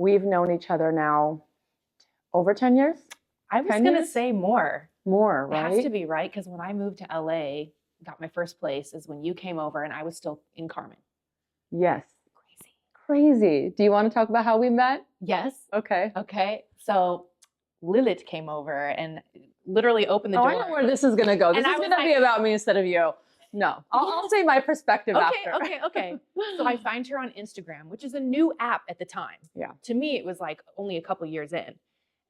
we've known each other now over 10 years. I was going to say more. More, right? It has to be, right? Because when I moved to LA, got my first place is when you came over and I was still in Carmen. Yes. Crazy. Do you want to talk about how we met? Yes. Okay. So Lilith came over and literally opened the door. I know where this is going to go. This is going to be about me instead of you. No, I'll say my perspective after. Okay. So I find her on Instagram, which is a new app at the time. Yeah. To me, it was like only a couple years in.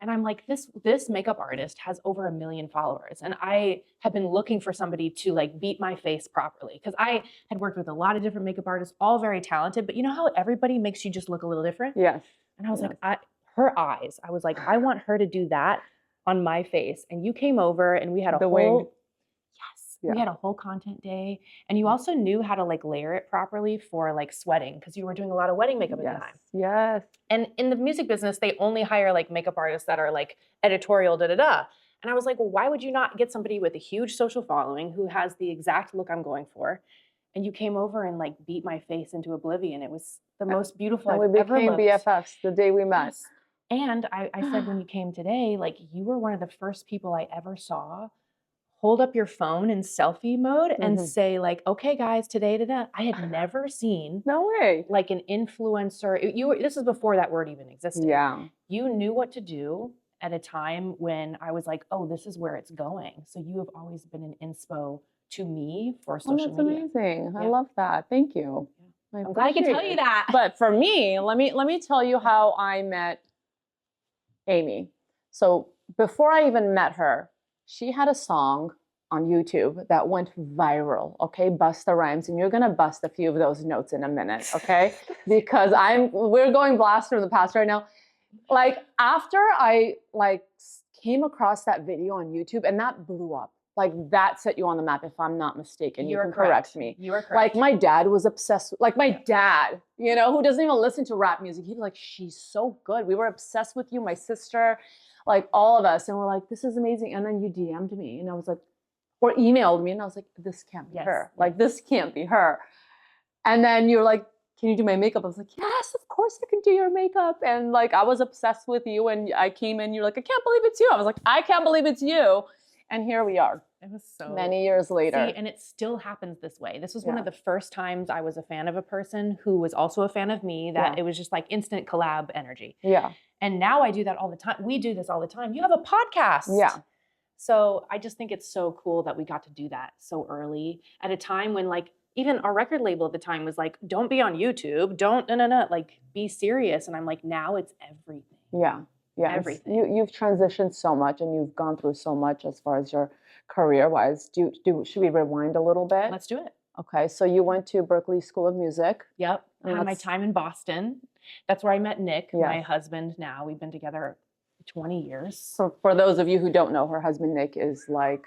And I'm like, this makeup artist has over 1 million followers. And I have been looking for somebody to like beat my face properly. Because I had worked with a lot of different makeup artists, all very talented. But you know how everybody makes you just look a little different? Yes. And I was like, her eyes. I was like, I want her to do that on my face. And you came over and we had we had a whole content day. And you also knew how to like layer it properly for like sweating because you were doing a lot of wedding makeup at the time. Yes. And in the music business, they only hire like makeup artists that are like editorial, da-da-da. And I was like, well, why would you not get somebody with a huge social following who has the exact look I'm going for? And you came over and like beat my face into oblivion. It was the most beautiful I've ever looked. We became BFFs the day we met. Yes. And I said when you came today, like you were one of the first people I ever saw hold up your phone in selfie mode and say like, okay, guys, today, I had never seen like an influencer. This is before that word even existed. Yeah. You knew what to do at a time when I was like, oh, this is where it's going. So you have always been an inspo to me for social media. That's amazing. I love that. Thank you. Yeah. I'm glad I could tell you that. But for me, let me tell you how I met Amy. So before I even met her, she had a song on YouTube that went viral, okay? Bust the rhymes, and you're gonna bust a few of those notes in a minute, okay? Because we're going blast from the past right now. Like after I came across that video on YouTube and that blew up, like that set you on the map, if I'm not mistaken. You can correct me. You are correct. Like my dad was obsessed, like my dad, you know, who doesn't even listen to rap music. He'd be like, she's so good. We were obsessed with you, my sister, like all of us. And we're like, this is amazing. And then you DM'd me and I was like, or emailed me and I was like, this can't be her. Like, this can't be her. And then you're like, can you do my makeup? I was like, yes, of course I can do your makeup. And like, I was obsessed with you and I came in, you're like, I can't believe it's you. I was like, I can't believe it's you. And here we are. It was so many years later. See, and it still happens this way. This was one of the first times I was a fan of a person who was also a fan of me, that it was just like instant collab energy. Yeah. And now I do that all the time. We do this all the time. You have a podcast. Yeah. So I just think it's so cool that we got to do that so early at a time when like even our record label at the time was like, don't be on YouTube. Don't, no, like be serious. And I'm like, now it's everything. Yeah. Yeah. Everything. You've transitioned so much and you've gone through so much as far as your career wise. Should we rewind a little bit? Let's do it. Okay. So you went to Berklee School of Music. Yep. I had my time in Boston. That's where I met Nick, my husband now. We've been together 20 years. So for those of you who don't know, her husband, Nick, is like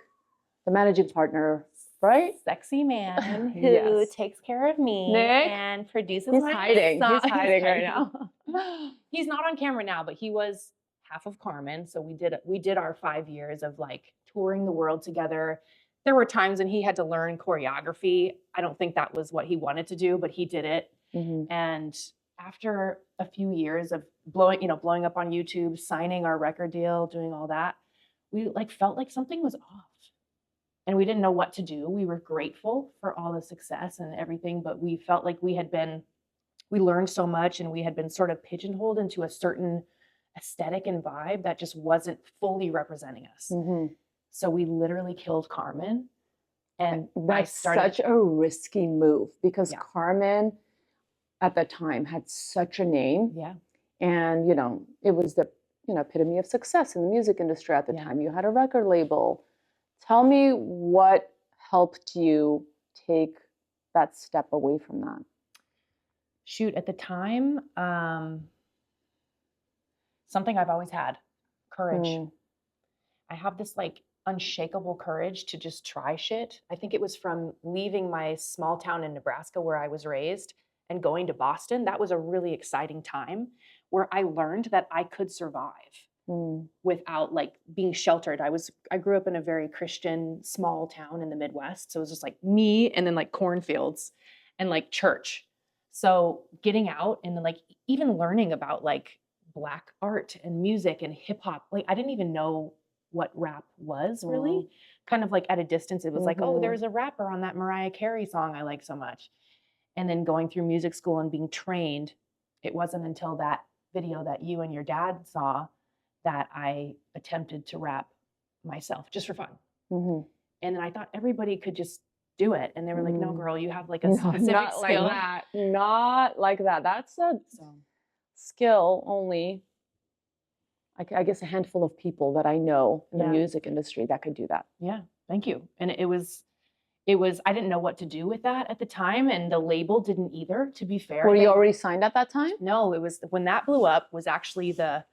the managing partner, right? Sexy man who takes care of me Nick? And produces He's my hiding. song. He's hiding right now. He's not on camera now, but he was half of Carmen. So we did our 5 years of like touring the world together. There were times when he had to learn choreography. I don't think that was what he wanted to do, but he did it. Mm-hmm. And after a few years of blowing up on YouTube, signing our record deal, doing all that, we like felt like something was off. And we didn't know what to do. We were grateful for all the success and everything, but we felt like we learned so much and we had been sort of pigeonholed into a certain aesthetic and vibe that just wasn't fully representing us. Mm-hmm. So we literally killed Carmen. And that's such a risky move because Carmen at the time had such a name. Yeah. And, it was the, epitome of success in the music industry at the time. You had a record label. Tell me what helped you take that step away from that. Shoot, at the time, something I've always had, courage. I have this like unshakable courage to just try shit. I think it was from leaving my small town in Nebraska where I was raised and going to Boston. That was a really exciting time where I learned that I could survive without like being sheltered. I grew up in a very Christian small town in the Midwest. So it was just like me and then like cornfields and like church. So getting out and then like even learning about like Black art and music and hip hop. Like, I didn't even know what rap was really. Wow. Kind of like at a distance, it was like, oh, Mhm. there's a rapper on that Mariah Carey song I like so much. And then going through music school and being trained, it wasn't until that video that you and your dad saw that I attempted to rap myself just for fun. Mhm. And then I thought everybody could just do it. And they were like, no, Mm. girl, you have like a No, specific not like skill. that. Not like that. That's a So skill only. I guess a handful of people that I know in the Yeah. music industry that could do that. yeah, thank you. And it was, I didn't know what to do with that at the time. And the label didn't either, to be fair. Were you They- already signed at that time? No, it was when that blew up was actually that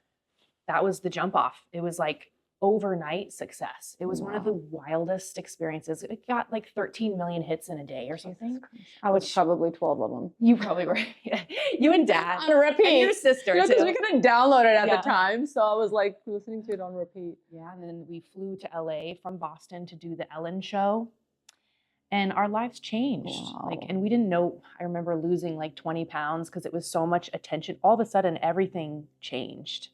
was the jump off. It was like overnight success. It was one of the wildest experiences. It got like 13 million hits in a day or something. I was Which- probably 12 of them. You probably were. You and dad. On repeat. And your sister Because too. we couldn't download it at Yeah. the time, so I was like listening to it on repeat. Yeah, and then we flew to LA from Boston to do the Ellen show. And our lives changed. Like, Wow. and we didn't know, I remember losing like 20 pounds because it was so much attention. All of a sudden, everything changed.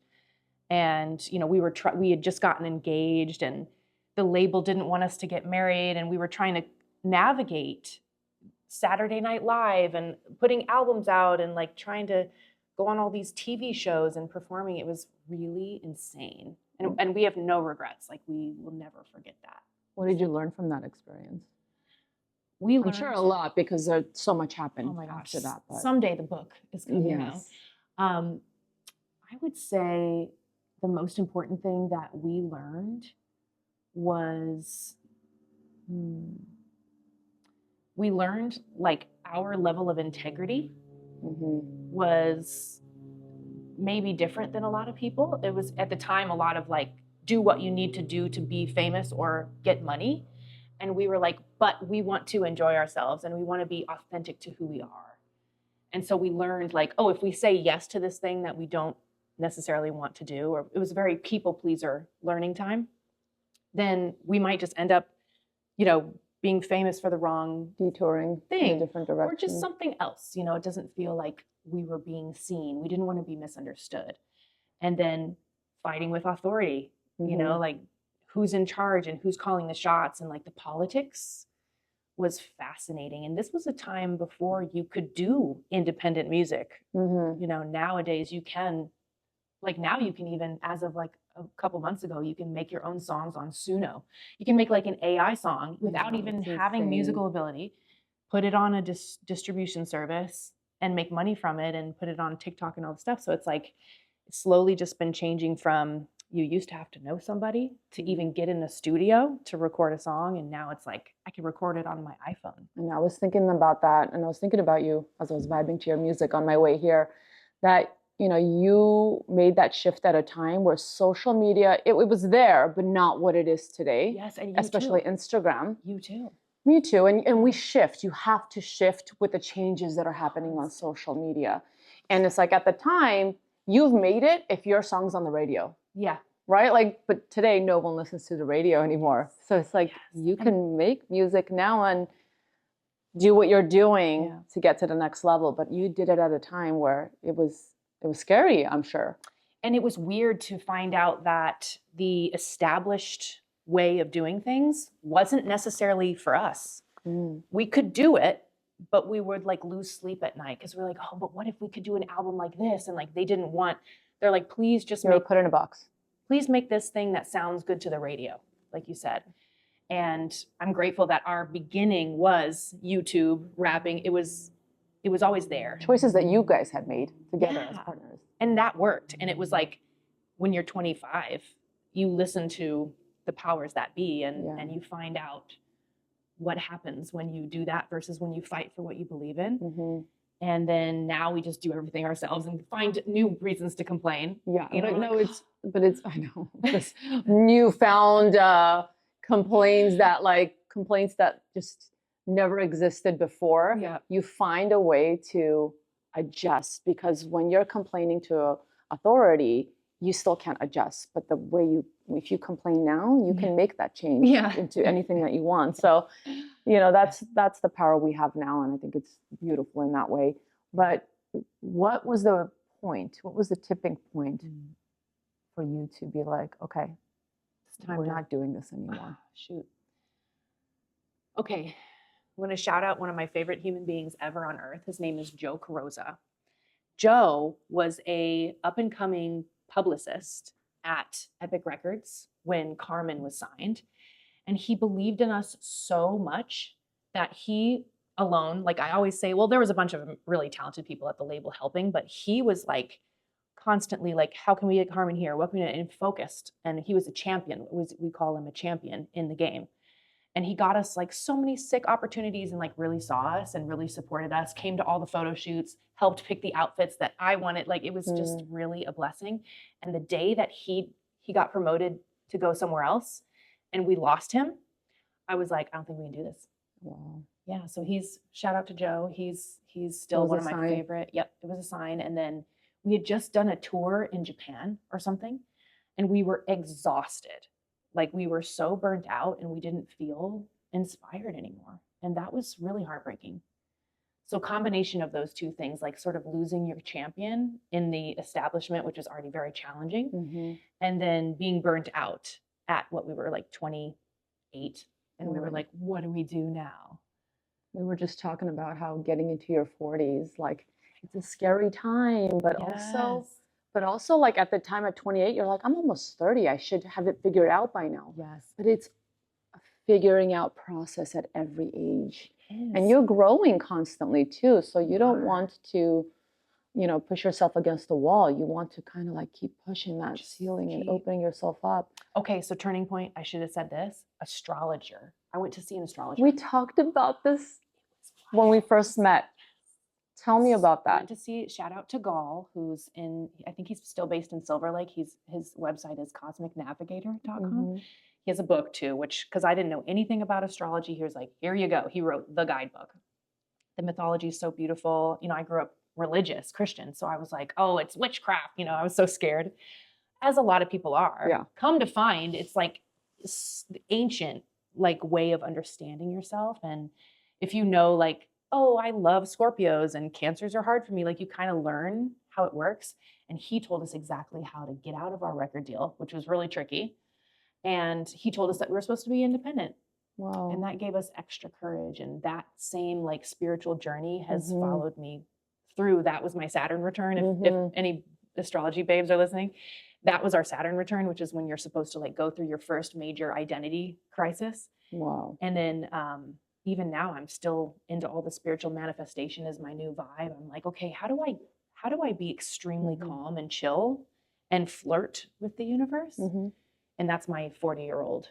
And, you know, we had just gotten engaged and the label didn't want us to get married. And we were trying to navigate Saturday Night Live and putting albums out and like trying to go on all these TV shows and performing. It was really insane. And we have no regrets. Like, we will never forget that. What did you learn from that experience? We I'm learned sure a lot because there so much happened Oh my gosh. after that. But Someday the book is coming yes. out. I would say the most important thing that we learned was we learned like our level of integrity Mhm. was maybe different than a lot of people. It was at the time a lot of like, do what you need to do to be famous or get money. And we were like, but we want to enjoy ourselves and we want to be authentic to who we are. And so we learned like, oh, if we say yes to this thing that we don't necessarily want to do, or it was a very people pleaser learning time, then we might just end up, you know, being famous for the wrong Detouring in thing a different direction. or just something else. You know, it doesn't feel like we were being seen. We didn't want to be misunderstood. And then fighting with authority, you know, Mhm. like who's in charge and who's calling the shots and like the politics was fascinating. And this was a time before you could do independent music. Mhm. You know, nowadays you can, like now you can even, as of like a couple months ago, you can make your own songs on Suno. You can make like an AI song without Wow, even that's having insane. musical ability, put it on a distribution service and make money from it and put it on TikTok and all the stuff. So it's like it's slowly just been changing from you used to have to know somebody to even get in the studio to record a song. And now it's like I can record it on my iPhone. And I was thinking about that, and I was thinking about you as I was vibing to your music on my way here, that, you know, you made that shift at a time where social media, it was there, but not what it is today, Yes, and you especially too. Instagram. You too. Me too. And we shift. You have to shift with the changes that are happening on social media. And it's like at the time, you've made it if your song's on the radio, Yeah. right? Like, but today no one listens to the radio anymore. So it's like you can make music now and do what you're doing Yeah. to get to the next level. But you did it at a time where it was scary, I'm sure. And it was weird to find out that the established way of doing things wasn't necessarily for us. Mm. We could do it, but we would like lose sleep at night because we're like, oh, but what if we could do an album like this? And like they didn't want, they're like, please just You were make, put in a box. please make this thing that sounds good to the radio, like you said. And I'm grateful that our beginning was YouTube rapping. It was always there. Choices that you guys had made together as Yeah. partners. And that worked. And it was like when you're 25, you listen to the powers that be and, Yeah. and you find out what happens when you do that versus when you fight for what you believe in. Mm-hmm. And then now we just do everything ourselves and find new reasons to complain. Yeah, You know, but like, no, it's I know this newfound complaints that just never existed before. Yeah. You find a way to adjust because when you're complaining to authority, you still can't adjust. But the way if you complain now, you can make that change Yeah. into anything that you want. So, you know, that's the power we have now, and I think it's beautiful in that way. But what was the point? What was the tipping point for you to be like, okay, It's time we're to not doing this anymore? shoot. Okay, I'm going to shout out one of my favorite human beings ever on earth. His name is Joe Carosa. Joe was a up and coming publicist at Epic Records when Carmen was signed, and he believed in us so much that he alone, like I always say, well, there was a bunch of really talented people at the label helping, but he was like constantly like, how can we get Carmen here? What can we do? And focused. And he was a champion. We call him a champion in the game. And he got us like so many sick opportunities and like really saw us and really supported us, came to all the photo shoots, helped pick the outfits that I wanted. Like it was just really a blessing. And the day that he got promoted to go somewhere else and we lost him, I was like, I don't think we can do this. Wow. Yeah. So shout out to Joe. He's still one of my favorite. Yep. It was a sign. And then we had just done a tour in Japan or something, and we were exhausted. Like we were so burnt out and we didn't feel inspired anymore. And that was really heartbreaking. So combination of those two things, like sort of losing your champion in the establishment, which was already very challenging, and then being burnt out at what we were like 28. And we were like, what do we do now? We were just talking about how getting into your 40s, like it's a scary time, but also like at the time at 28, you're like, I'm almost 30. I should have it figured out by now. Yes. But it's a figuring out process at every age. And you're growing constantly too. So you don't want to, push yourself against the wall. You want to kind of like keep pushing that ceiling and opening yourself up. Okay, so turning point, I should have said this, astrologer. I went to see an astrologer. We talked about this when we first met. Tell me about that. I went to see, shout out to Gall, who's I think he's still based in Silver Lake. His website is cosmicnavigator.com. He has a book too, because I didn't know anything about astrology. He was like, here you go. He wrote the guidebook. The mythology is so beautiful. I grew up religious Christian. So I was like, oh, it's witchcraft. I was so scared, as a lot of people are. Yeah. Come to find, it's like ancient like way of understanding yourself. And if like, oh, I love Scorpios and Cancers are hard for me, like you kind of learn how it works. And he told us exactly how to get out of our record deal, which was really tricky. And he told us that we were supposed to be independent. Wow. And that gave us extra courage. And that same like spiritual journey has followed me through. That was my Saturn return. If any astrology babes are listening, that was our Saturn return, which is when you're supposed to like go through your first major identity crisis. Wow. And then even now I'm still into all the spiritual manifestation is my new vibe. I'm like, okay, how do I be extremely calm and chill and flirt with the universe? And that's my 40-year-old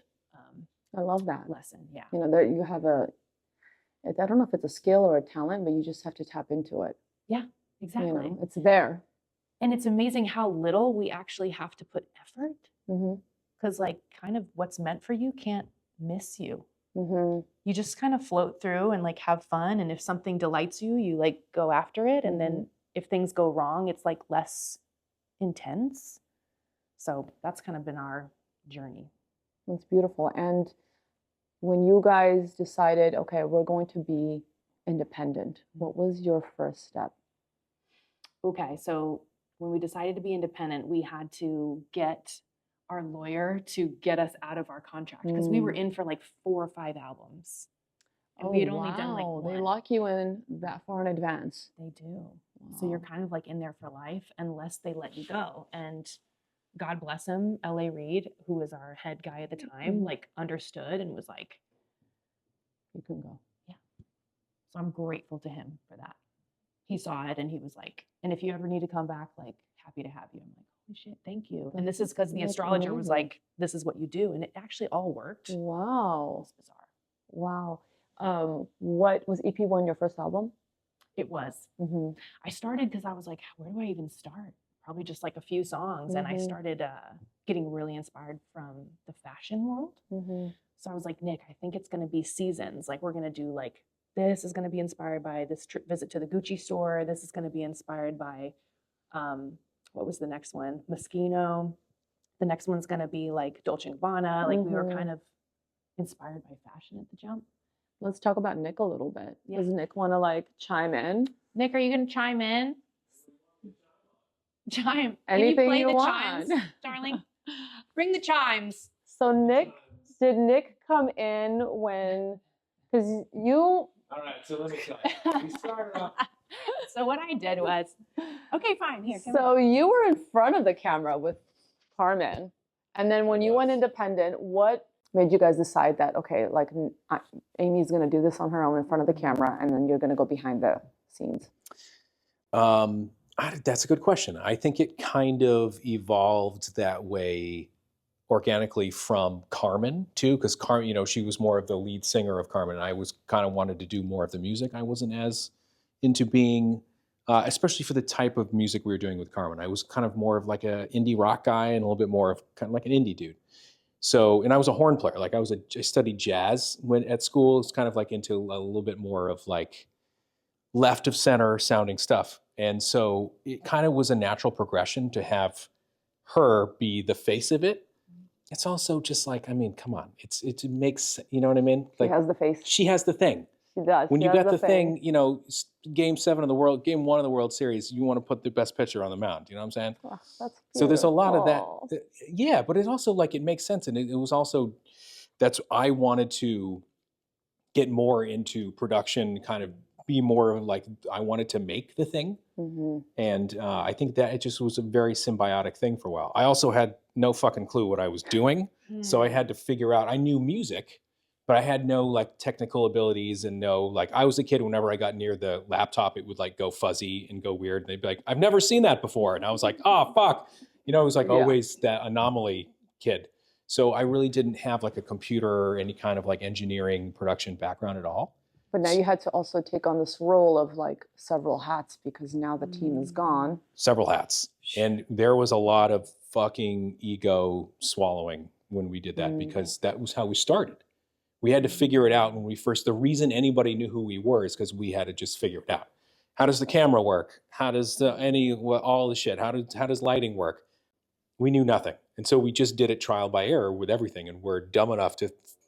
I love that lesson. Yeah. There you have I don't know if it's a skill or a talent, but you just have to tap into it. Yeah, exactly. It's there. And it's amazing how little we actually have to put effort. Because like kind of what's meant for you can't miss you. You just kind of float through and like have fun. And if something delights you, you like go after it. And then if things go wrong, it's like less intense. So that's kind of been our journey. That's beautiful. And when you guys decided, okay, we're going to be independent, what was your first step? Okay, so when we decided to be independent, we had to get our lawyer to get us out of our contract because we were in for like 4 or 5 albums. And we had only done like one. They lock you in that far in advance. They do. Wow. So you're kind of like in there for life unless they let you go. And God bless him, L.A. Reid, who was our head guy at the time, like understood and was like, you can go. Yeah. So I'm grateful to him for that. He saw it and he was like, and if you ever need to come back, like happy to have you. I'm like, holy shit, thank you. And this is because the astrologer was like, this is what you do. And it actually all worked. Wow. It's bizarre. Wow. What was EP1 your first album? It was. I started because I was like, where do I even start? Probably just like a few songs. And I started getting really inspired from the fashion world. So I was like, Nick, I think it's going to be seasons. Like we're going to do like, this is going to be inspired by this visit to the Gucci store. This is going to be inspired by, what was the next one? Moschino. The next one's going to be like Dolce & Gabbana. Like we were kind of inspired by fashion at the jump. Let's talk about Nick a little bit. Yeah. Does Nick want to like chime in? Nick, are you going to chime in? Chime. Anything Can you play you the want. chimes, darling? Bring the chimes. So did Nick come in when, because you. All right, so let me tell you. We started off. So what I did was, okay, fine, here. Come So you were in front of the camera with Carmen. And then when you went independent, what made you guys decide that, okay, like Amy's going to do this on her own in front of the camera, and then you're going to go behind the scenes? That's a good question. I think it kind of evolved that way organically from Carmen too, because Carmen, you know, she was more of the lead singer of Carmen. And I was kind of wanted to do more of the music. I wasn't as into being, especially for the type of music we were doing with Carmen. I was kind of more of like a indie rock guy and a little bit more of kind of like an indie dude. So, and I was a horn player. Like I studied jazz at school. It's kind of like into a little bit more of like left of center sounding stuff. And so it kind of was a natural progression to have her be the face of it. It's also just like, I mean, come on, it makes, you know what I mean? Like She has the face. she has the thing. She does. When She you has got the thing, you know, game 1 of the World Series, you want to put the best pitcher on the mound. You know what I'm saying? Oh, that's So there's a lot of beautiful. that. Yeah, but it also like, it makes sense. And it was also, I wanted to get more into production, kind of be more like, I wanted to make the thing. Mm-hmm. And I think that it just was a very symbiotic thing for a while. I also had no fucking clue what I was doing. So I had to figure out, I knew music, but I had no like technical abilities and no, like I was a kid, whenever I got near the laptop, it would like go fuzzy and go weird. And they'd be like, I've never seen that before. And I was like, oh, fuck. You know, it was like always that anomaly kid. So I really didn't have like a computer or any kind of like engineering production background at all. But now you had to also take on this role of like several hats because now the team is gone. Several hats. And there was a lot of fucking ego swallowing when we did that, because that was how we started. We had to figure it out when we first, the reason anybody knew who we were is because we had to just figure it out. How does the camera work? How does all the shit? How does lighting work? We knew nothing. And so we just did it trial by error with everything. And we're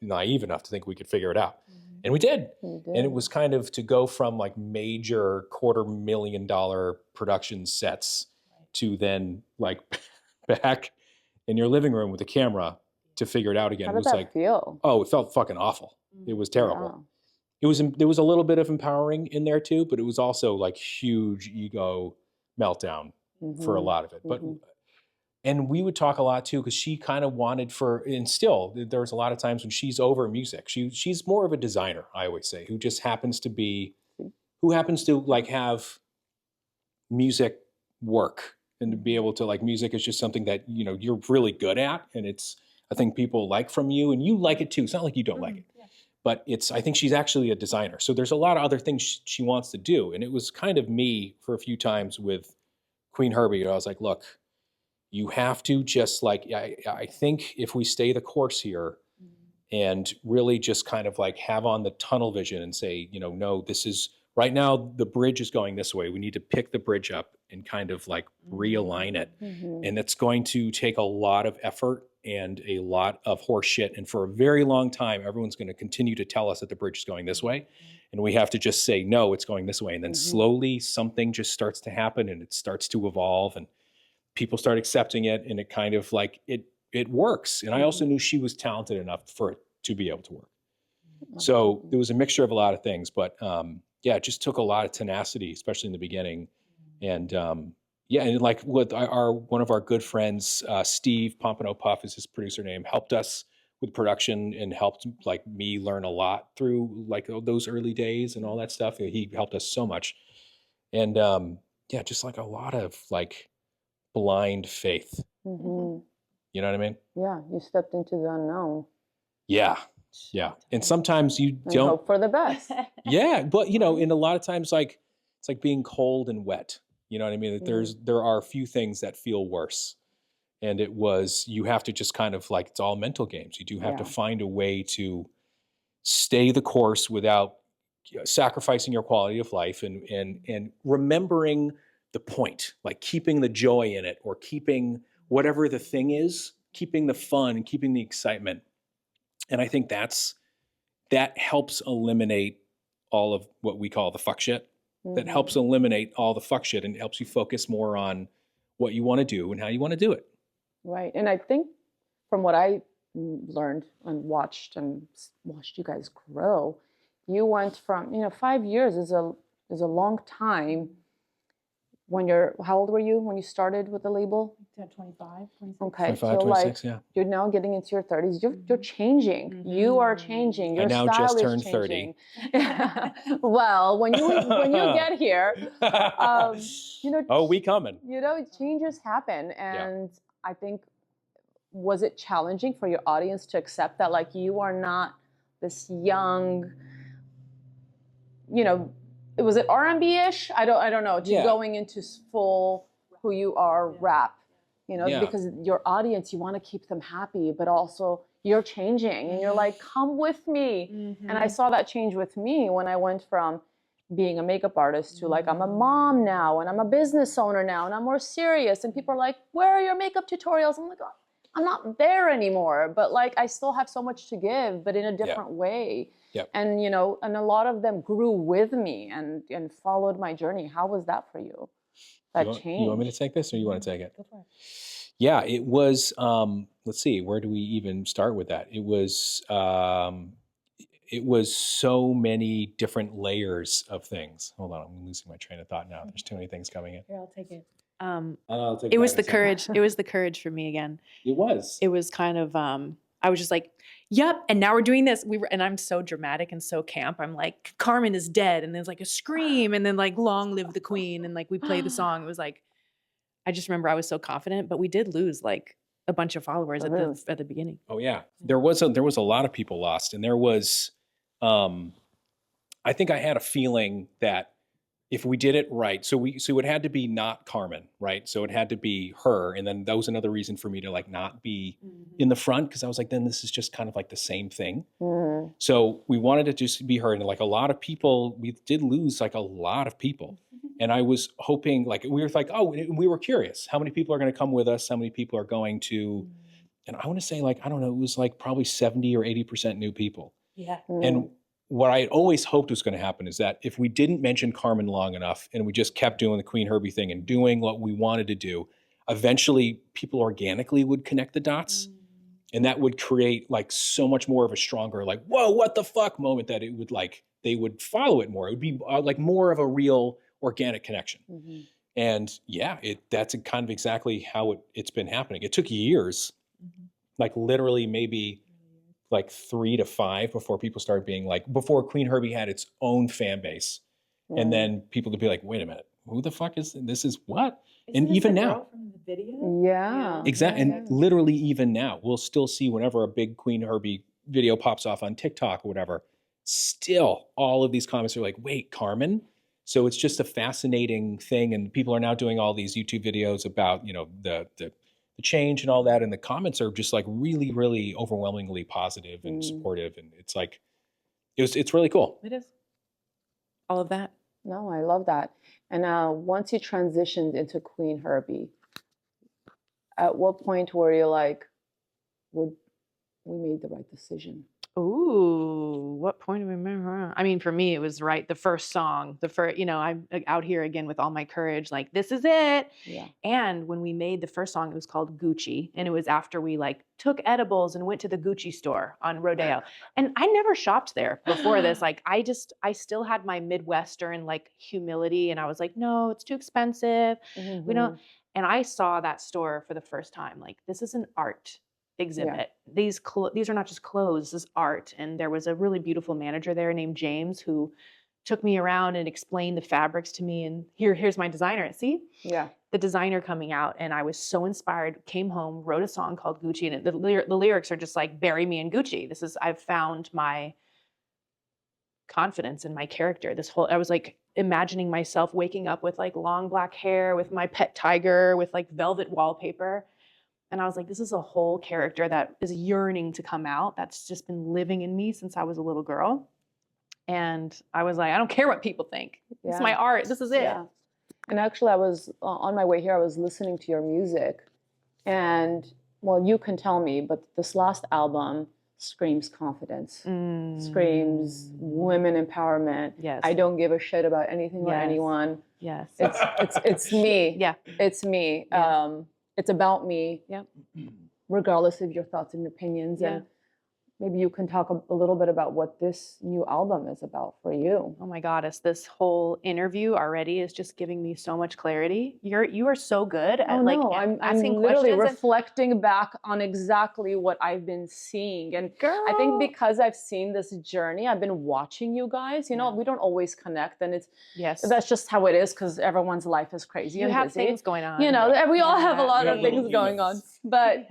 naive enough to think we could figure it out. And we did. And it was kind of to go from like major $250,000 production sets to then like back in your living room with a camera to figure it out again. How It did was that like, feel? oh, it felt fucking awful. It was terrible. There was a little bit of empowering in there too, but it was also like huge ego meltdown for a lot of it. But and we would talk a lot too, because she kind of wanted and still there was a lot of times when she's over music. She's more of a designer, I always say, who happens to like have music work and to be able to like, music is just something that, you know, you're really good at. And it's, I think people like from you and you like it too. It's not like you don't like it, but I think she's actually a designer. So there's a lot of other things she wants to do. And it was kind of me for a few times with Queen Herby. I was like, look, you have to just like, I think if we stay the course here and really just kind of like have on the tunnel vision and say, you know, no, this is right now, the bridge is going this way. We need to pick the bridge up and kind of like realign it. And it's going to take a lot of effort and a lot of horse shit. And for a very long time, everyone's going to continue to tell us that the bridge is going this way. And we have to just say, no, it's going this way. And then slowly something just starts to happen and it starts to evolve and people start accepting it, and it kind of like it works. And I also knew she was talented enough for it to be able to work. So there was a mixture of a lot of things, but it just took a lot of tenacity, especially in the beginning. And and like with one of our good friends, Steve Pompano Puff is his producer name, helped us with production and helped like me learn a lot through like those early days and all that stuff. He helped us so much. And just like a lot of like blind faith. You know what I mean? Yeah, you stepped into the unknown. Yeah. And sometimes you don't hope for the best. Yeah, but you know, in a lot of times, like it's like being cold and wet. You know what I mean? There are a few things that feel worse, and you have to just kind of like, it's all mental games. You do have to find a way to stay the course without sacrificing your quality of life and remembering the point, like keeping the joy in it, or keeping whatever the thing is, keeping the fun, keeping the excitement. And I think that helps eliminate all of what we call the fuck shit. That helps eliminate all the fuck shit and helps you focus more on what you want to do and how you want to do it. Right. And I think from what I learned and watched you guys grow, you went from, 5 years is a long time. When how old were you when you started with the label? 25, 26. Okay, 25, so 26, yeah. you're now getting into your 30s. You're changing. Mhm. You are changing. Your I now style just is turned 30. changing. Well, when you get here, oh, we coming. changes happen, and I think, was it challenging for your audience to accept that, like, you are not this young, was it R&B-ish? I don't know, to going into full who you are rap, because your audience, you want to keep them happy, but also you're changing and you're like, come with me. Mm-hmm. And I saw that change with me when I went from being a makeup artist to, like, I'm a mom now and I'm a business owner now and I'm more serious. And people are like, where are your makeup tutorials? I'm like, oh, I'm not there anymore, but, like, I still have so much to give, but in a different way. Yep. And, and a lot of them grew with me and followed my journey. How was that for you? That change. You want me to take this or you want to take it? Go for it. Yeah, it was, let's see, where do we even start with that? It was so many different layers of things. Hold on, I'm losing my train of thought now. There's too many things coming in. Here, I'll take it. I'll take It was that the courage. It was the courage for me again. It was. It was kind of, I was just like, yep. And now we're doing this. And I'm so dramatic and so camp. I'm like, Carmen is dead. And there's like a scream and then like, long live the queen. And like, we play the song. It was like, I just remember I was so confident, but we did lose like a bunch of followers at the beginning. Oh yeah. There was a lot of people lost. And there was, I think I had a feeling that if we did it right, so it had to be not Carmen, right? So it had to be her. And then that was another reason for me to, like, not be in the front, because I was like, then this is just kind of like the same thing. Mm-hmm. So we wanted it just to be her. And, like, a lot of people, we did lose, like, a lot of people. And I was hoping, like, we were like, oh, we were curious. How many people are going to come with us? How many people are going to, and I want to say, like, I don't know, it was like probably 70 or 80% new people. Yeah. And what I always hoped was going to happen is that if we didn't mention Carmen long enough and we just kept doing the Queen Herby thing and doing what we wanted to do, eventually people organically would connect the dots. And that would create, like, so much more of a stronger, like, whoa, what the fuck moment, that it would, like, they would follow it more. It would be like more of a real organic connection. Mm-hmm. And yeah, that's kind of exactly how it's been happening. It took years, like literally maybe like 3 to 5 before people started being like, before Queen Herby had its own fan base. And then people would be like, wait a minute, who the fuck is this? Is what? Isn't and even now. Girl from the video? Yeah. Exactly. And literally even now, we'll still see whenever a big Queen Herby video pops off on TikTok or whatever, still all of these comments are like, wait, Carmen? So it's just a fascinating thing. And people are now doing all these YouTube videos about, the change and all that. And the comments are just like really, really overwhelmingly positive and supportive. And it's like, it's really cool. It is. All of that. No, I love that. And once you transitioned into Queen Herby, at what point were you like, we made the right decision? Ooh, what point do we remember? I mean, for me, it was right. The first song, I'm out here again with all my courage, like, this is it. Yeah. And when we made the first song, it was called Gucci. And it was after we, like, took edibles and went to the Gucci store on Rodeo. And I never shopped there before this. Like, I still had my Midwestern, like, humility. And I was like, no, it's too expensive. Mm-hmm. We don't. And I saw that store for the first time. Like, this is an art exhibit. Yeah. These are not just clothes, this is art. And there was a really beautiful manager there named James who took me around and explained the fabrics to me. And here's my designer. See? Yeah. The designer coming out. And I was so inspired, came home, wrote a song called Gucci. And the lyrics are just like, bury me in Gucci. I've found my confidence in my character. I was like imagining myself waking up with like long black hair, with my pet tiger, with like velvet wallpaper. And I was like, this is a whole character that is yearning to come out. That's just been living in me since I was a little girl. And I was like, I don't care what people think. Yeah. It's my art. This is it. Yeah. And actually, I was on my way here, I was listening to your music. And, well, you can tell me, but this last album, screams confidence, screams women empowerment. Yes. I don't give a shit about anything or Yes. anyone. Yes. It's me. Yeah. It's me. Yeah. It's about me. Yep. Regardless of your thoughts and opinions. Yeah. And maybe you can talk a little bit about what this new album is about for you. Oh my goddess, this whole interview already is just giving me so much clarity. You are so good at I'm asking literally questions. reflecting back on exactly what I've been seeing. And I think because I've seen this journey, I've been watching you guys, we don't always connect, and that's just how it is because everyone's life is crazy. You and have busy. things going on. We all have a lot of little things going on. humans. But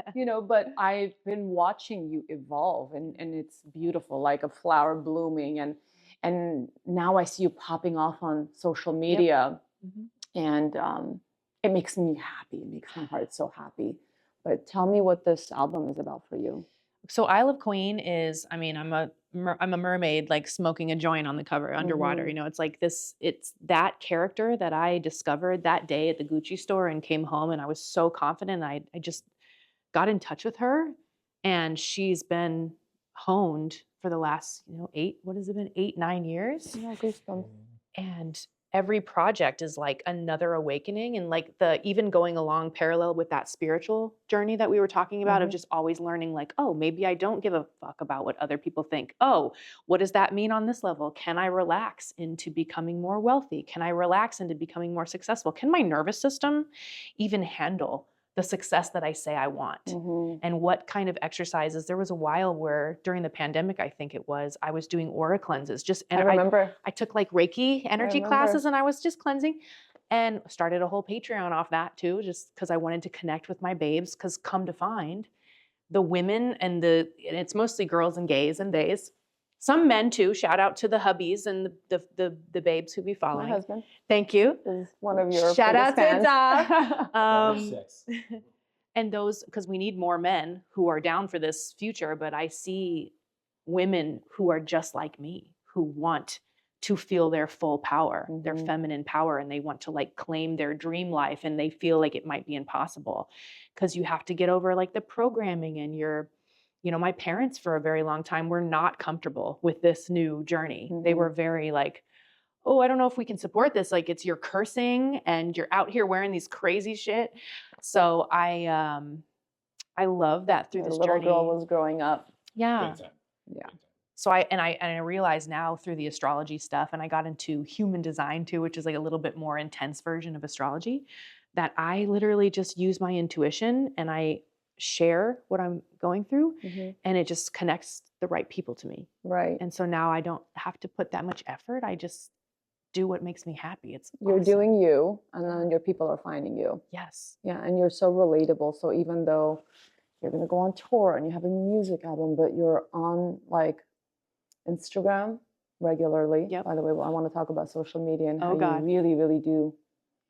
but I've been watching you evolve, and it's beautiful, like a flower blooming, and now I see you popping off on social media, and it makes me happy. It makes my heart so happy. But tell me what this album is about for you. So Isle of Queen is, I mean, I'm a mermaid, like smoking a joint on the cover underwater. It's like this, it's that character that I discovered that day at the Gucci store and came home, and I was so confident. I just got in touch with her, and she's been honed for the last, 8, 9 years. Yeah, goosebumps. And every project is like another awakening, and like even going along parallel with that spiritual journey that we were talking about of just always learning, like, oh, maybe I don't give a fuck about what other people think. Oh, what does that mean on this level? Can I relax into becoming more wealthy? Can I relax into becoming more successful? Can my nervous system even handle the success that I say I want? And what kind of exercises? There was a while where during the pandemic, I think it was, I was doing aura cleanses. I remember. I took like Reiki energy classes, and I was just cleansing, and started a whole Patreon off that too, just because I wanted to connect with my babes. Because come to find, the women and it's mostly girls and gays and days. Some men too. Shout out to the hubbies and the babes who be following. My husband. Thank you. Is one of your Shout out biggest to fans. Dom. And those, because we need more men who are down for this future, but I see women who are just like me, who want to feel their full power, their feminine power, and they want to like claim their dream life, and they feel like it might be impossible because you have to get over like the programming, and my parents for a very long time were not comfortable with this new journey. They were very like, oh, I don't know if we can support this. Like, it's you're cursing and you're out here wearing these crazy shit. So I love that through The this little journey. girl was growing up. Yeah. Yeah. So I realize now through the astrology stuff, and I got into human design too, which is like a little bit more intense version of astrology, that I literally just use my intuition and I share what I'm going through, and it just connects the right people to me. Right. And so now I don't have to put that much effort. I just do what makes me happy. You're awesome. doing you, and then your people are finding you. Yes. Yeah, and you're so relatable. So even though you're going to go on tour and you have a music album, but you're on like Instagram regularly. Yep. By the way, I want to talk about social media and how God. you really, really do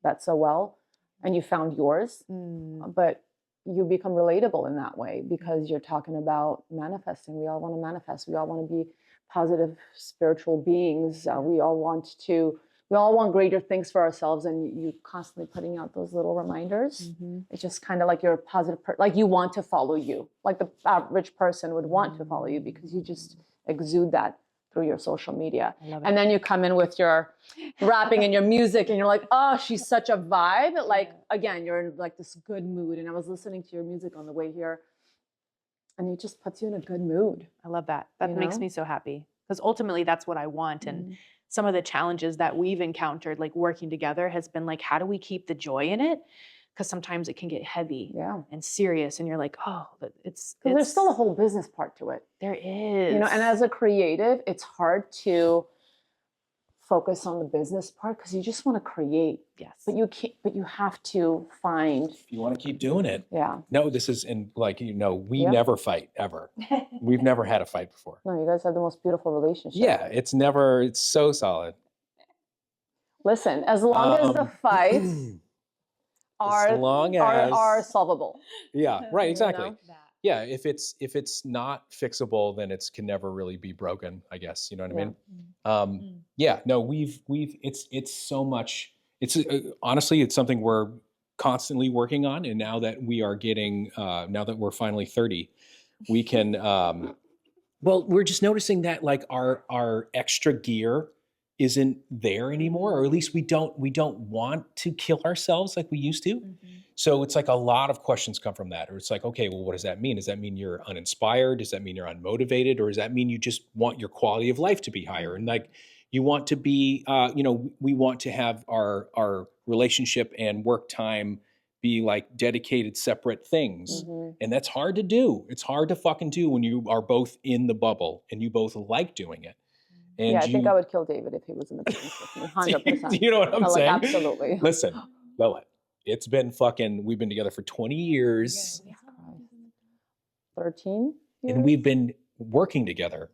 that so well. And you found yours, but you become relatable in that way because you're talking about manifesting. We all want to manifest. We all want to be positive spiritual beings. We all want greater things for ourselves, and you constantly putting out those little reminders. It's just kind of like you're a positive like you want to follow you, like the average person would want to follow you because you just exude that through your social media. I love it. And then you come in with your rapping and your music, and you're like, oh, she's such a vibe. Like, again, you're in like this good mood. And I was listening to your music on the way here, and it just puts you in a good mood. I love that. That makes me so happy because ultimately that's what I want. And some of the challenges that we've encountered, like working together, has been like, how do we keep the joy in it? Because sometimes it can get heavy and serious, and you're like, oh, it's because there's still a whole business part to it. There is, and as a creative, it's hard to focus on the business part because you just want to create. Yes, but you can't. But you have to find. You want to keep doing it. Yeah. No, this is we never fight ever. We've never had a fight before. No, you guys have the most beautiful relationship. Yeah, it's so solid. Listen, as long as the fights are solvable. Yeah, right, exactly. You know? Yeah, if it's not fixable, then it can never really be broken, I guess. You know what I mean? Yeah, no, it's so much. It's honestly, it's something we're constantly working on. And now that we are now that we're finally 30, we can Well, we're just noticing that like our extra gear isn't there anymore, or at least we don't want to kill ourselves like we used to. So it's like a lot of questions come from that. Or it's like, okay, well, what does that mean? Does that mean you're uninspired? Does that mean you're unmotivated? Or does that mean you just want your quality of life to be higher? And like you want to be, we want to have our relationship and work time be like dedicated separate things. And that's hard to do. It's hard to fucking do when you are both in the bubble and you both like doing it. And yeah, I think I would kill David if he was in the business with me, 100%. Do you know what I'm saying? Absolutely. Listen, Lilith, it's been fucking, we've been together for 20 years. 13 years? And we've been working together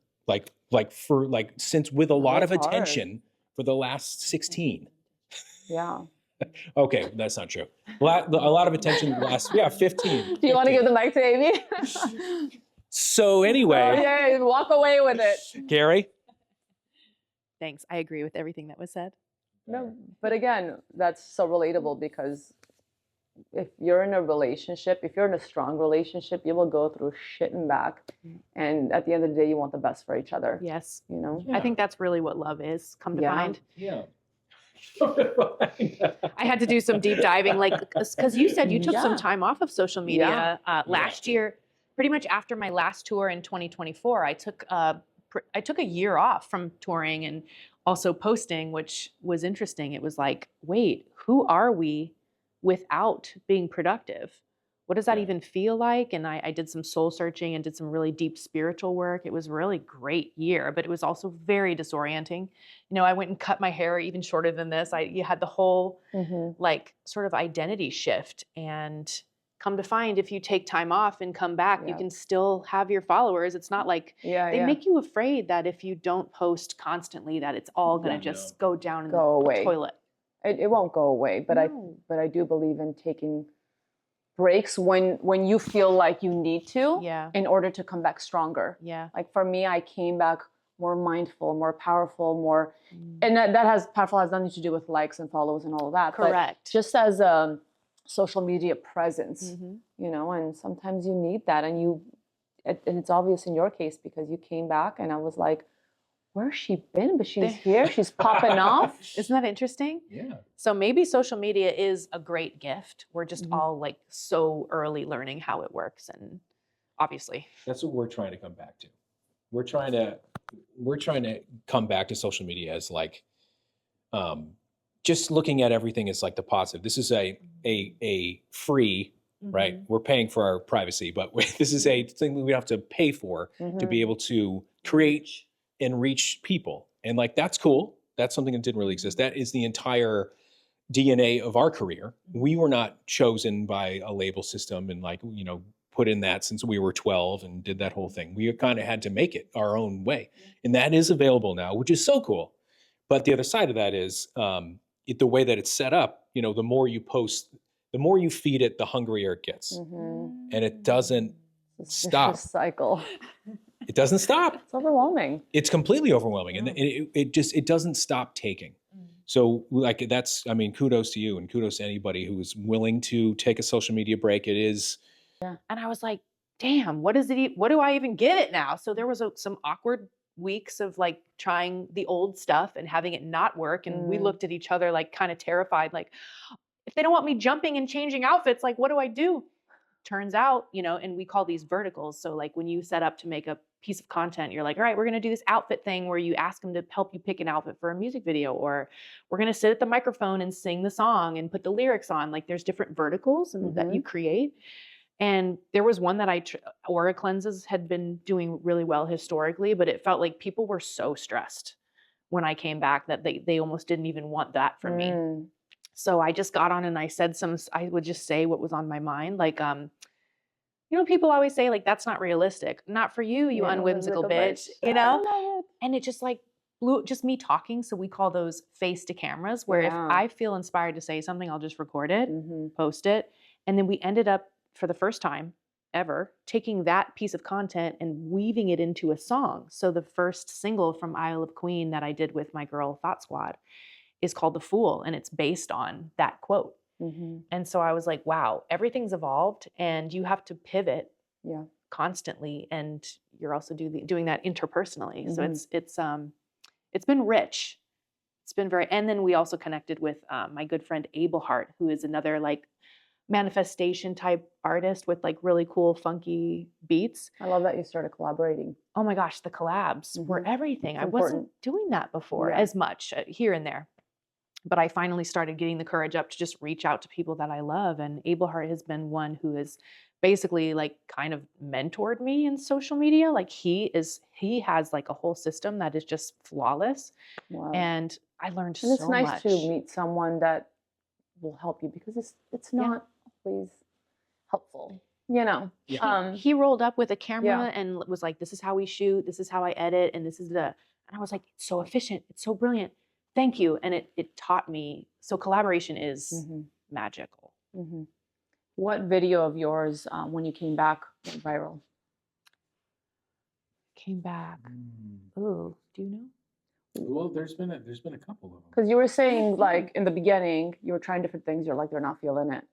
since with a lot of attention for the last 16. Yeah. Okay, that's not true. A lot of attention the last, 15. Do you want to give the mic to Amy? So anyway. Yeah, walk away with it. Gary? Thanks. I agree with everything that was said. No, but again, that's so relatable because if you're in a relationship, if you're in a strong relationship, you will go through shit and back. And at the end of the day, you want the best for each other. Yes. You know? I think that's really what love is, come to find. Yeah. I had to do some deep diving, like, because you said you took some time off of social media last year. Pretty much after my last tour in 2024, I took a year off from touring and also posting, which was interesting. It was like, wait, who are we without being productive? What does that even feel like? And I did some soul searching and did some really deep spiritual work. It was a really great year, but it was also very disorienting. You know, I went and cut my hair even shorter than this. You had the whole like sort of identity shift, and come to find if you take time off and come back, you can still have your followers. It's not like they make you afraid that if you don't post constantly that it's all going to just go down in the toilet. It won't go away, but I do believe in taking breaks when you feel like you need to in order to come back stronger. Like for me, I came back more mindful, more powerful, more, and that has nothing to do with likes and follows and all of that. Correct. But just as a social media presence, you know, and sometimes you need that, and it's obvious in your case because you came back and I was like, where's she been? But she's here, she's popping off. Isn't that interesting? Yeah. So maybe social media is a great gift. We're just all like so early learning how it works, and obviously. That's what we're trying to come back to. We're trying to come back to social media as like just looking at everything as like the positive. This is a free, right? We're paying for our privacy, but this is a thing we have to pay for to be able to create and reach people. And like, that's cool. That's something that didn't really exist. That is the entire DNA of our career. We were not chosen by a label system and like, you know, put in that since we were 12 and did that whole thing. We kind of had to make it our own way. And that is available now, which is so cool. But the other side of that is the way that it's set up, you know, the more you post, the more you feed it, the hungrier it gets. And it doesn't stop. Cycle. It doesn't stop. It's overwhelming. It's completely overwhelming. And it doesn't stop taking. So like I mean, kudos to you and kudos to anybody who is willing to take a social media break. It is. Yeah. And I was like, damn, what do I even get it now? So there was some awkward weeks of like trying the old stuff and having it not work. And we looked at each other like kind of terrified, like, if they don't want me jumping and changing outfits, like, what do I do? Turns out, you know, and we call these verticals. So like when you set up to make a piece of content, you're like, all right, we're going to do this outfit thing where you ask them to help you pick an outfit for a music video, or we're going to sit at the microphone and sing the song and put the lyrics on. Like there's different verticals that you create. And there was one that Aura Cleanses had been doing really well historically, but it felt like people were so stressed when I came back that they almost didn't even want that from me. So I just got on and I would just say what was on my mind. Like, you know, people always say like, that's not realistic. Not for you, you unwhimsical bitch, you know? And it just like just me talking. So we call those face to cameras, where if I feel inspired to say something, I'll just record it, post it. And then we ended up, for the first time ever, taking that piece of content and weaving it into a song. So the first single from Isle of Queen that I did with my girl Thought Squad is called The Fool, and it's based on that quote. And so I was like, wow, everything's evolved and you have to pivot Yeah. constantly, and you're also doing that interpersonally. So Mhm. it's been rich. It's been very, and then we also connected with my good friend Abel Hart, who is another like manifestation type artist with like really cool funky beats. I love that you started collaborating. Oh my gosh, the collabs were Mhm. everything. It's I wasn't important. doing that before Yeah. as much, here and there. But I finally started getting the courage up to just reach out to people that I love. And Abel Hart has been one who has basically like kind of mentored me in social media. Like he has like a whole system that is just flawless. Wow. And I learned And it's so nice much. to meet someone that will help you because it's Yeah. not always helpful, you know. Yeah. He rolled up with a camera Yeah. and was like, "This is how we shoot. This is how I edit, and this is the." And I was like, "It's so efficient. It's so brilliant. Thank you." And it taught me. So collaboration is Mhm. magical. Mhm. What video of yours when you came back went viral? Came back. Mm. Ooh, do you know? Well, there's been a couple of them. Because you were saying like in the beginning you were trying different things. You're like they're not feeling it.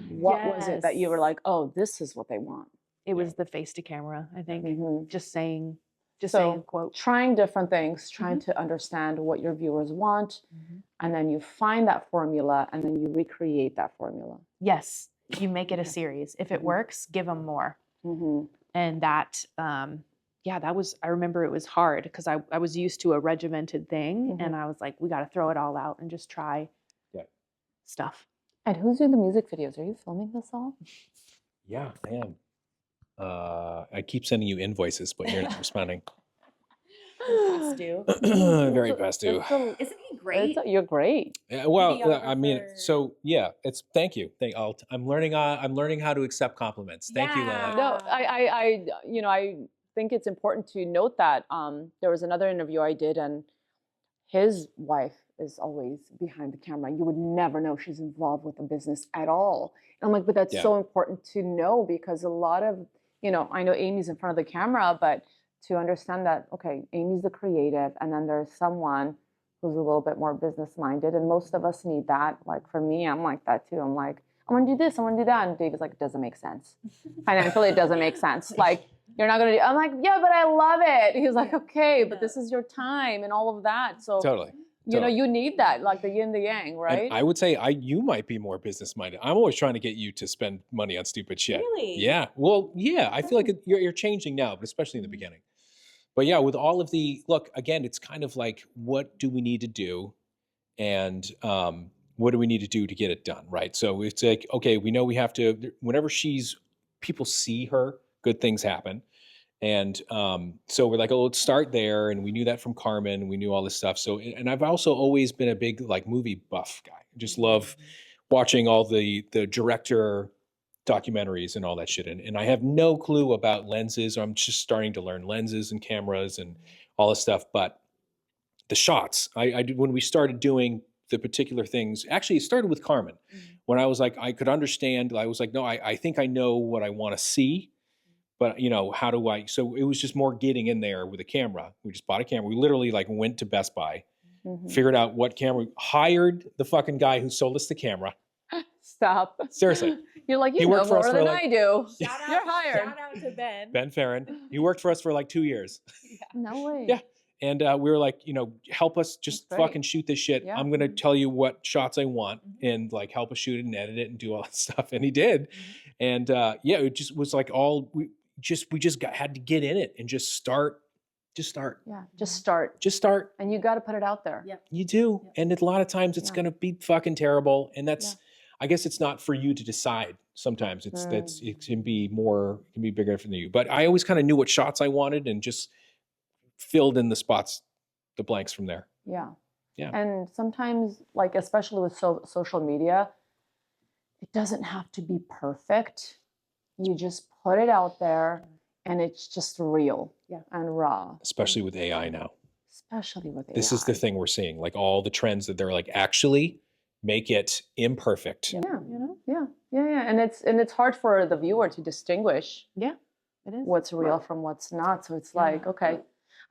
What was it that you were Yes. like, oh, this is what they want? It was the face to camera. I think Mhm. just saying a So quote. trying different things, trying to understand what your viewers want, and then you find that formula, and then you recreate that formula. Yes, you make it a series. If it works, give them more. Mm-hmm. And that that was, I remember it was hard because I was used to a regimented thing, and I was like, we got to throw it all out and just try stuff. And who's doing the music videos? Are you filming this all? Yeah, I am. I keep sending you invoices, but you're not responding. Past due. Very past due. Isn't he great? You're great. Well, I mean, Videographer. so yeah, it's thank you. I'm learning. I'm learning how to accept compliments. Thank you, Lila. No, I think it's important to note that there was another interview I did, and his wife is always behind the camera. You would never know she's involved with the business at all. And I'm like, but that's so important to know because a lot of, I know Amy's in front of the camera, but to understand that, okay, Amy's the creative, and then there's someone who's a little bit more business minded, and most of us need that. Like for me, I'm like that too. I'm like, I want to do this, I want to do that, and David's like, it doesn't make sense. Financially, it doesn't make sense. Like you're not gonna do. I'm like, yeah, but I love it. He's like, okay, but this is your time and all of that. So Totally. you need that, like the yin, the yang, right? And I would say you might be more business minded. I'm always trying to get you to spend money on stupid shit. Really? Yeah. Well, yeah. I feel like you're changing now, but especially in the beginning. But yeah, with all of the look again, it's kind of like, what do we need to do, and what do we need to do to get it done, right? So it's like, okay, we know we have to. Whenever people see her, good things happen. And so we're like, oh, let's start there. And we knew that from Carmen. We knew all this stuff. So, and I've also always been a big like movie buff guy. I just love watching all the director documentaries and all that shit. And I have no clue about lenses. I'm just starting to learn lenses and cameras and all this stuff. But the shots, I did when we started doing the particular things. Actually, it started with Carmen. When I was like, I could understand. I was like, no, I think I know what I want to see. But how do I? So it was just more getting in there with a camera. We just bought a camera. We literally like went to Best Buy, figured out what camera, hired the fucking guy who sold us the camera. Stop. Seriously. You're like, He you know worked for us more for than like- I do. Shout out, You're hired. Shout out to Ben. Ben Farron. He worked for us for like 2 years. No way. Yeah. And we were like, help us just That's great. fucking shoot this shit. Yeah. I'm going to tell you what shots I want and like help us shoot it and edit it and do all that stuff. And he did. And it just was like we just had to get in it and just start. Yeah, just start. Just start. And you got to put it out there. Yep. You do. Yep. And a lot of times it's going to be fucking terrible. And that's, I guess it's not for you to decide. Sometimes it can be bigger than you. But I always kind of knew what shots I wanted and just filled in the blanks from there. Yeah. Yeah. And sometimes, like, especially with social media, it doesn't have to be perfect. You just put it out there and it's just real and raw. Especially with AI now. Especially with AI. This is the thing we're seeing. Like all the trends that they're like, actually make it imperfect. Yeah. And it's hard for the viewer to distinguish It is. what's real from what's not. So it's like, okay,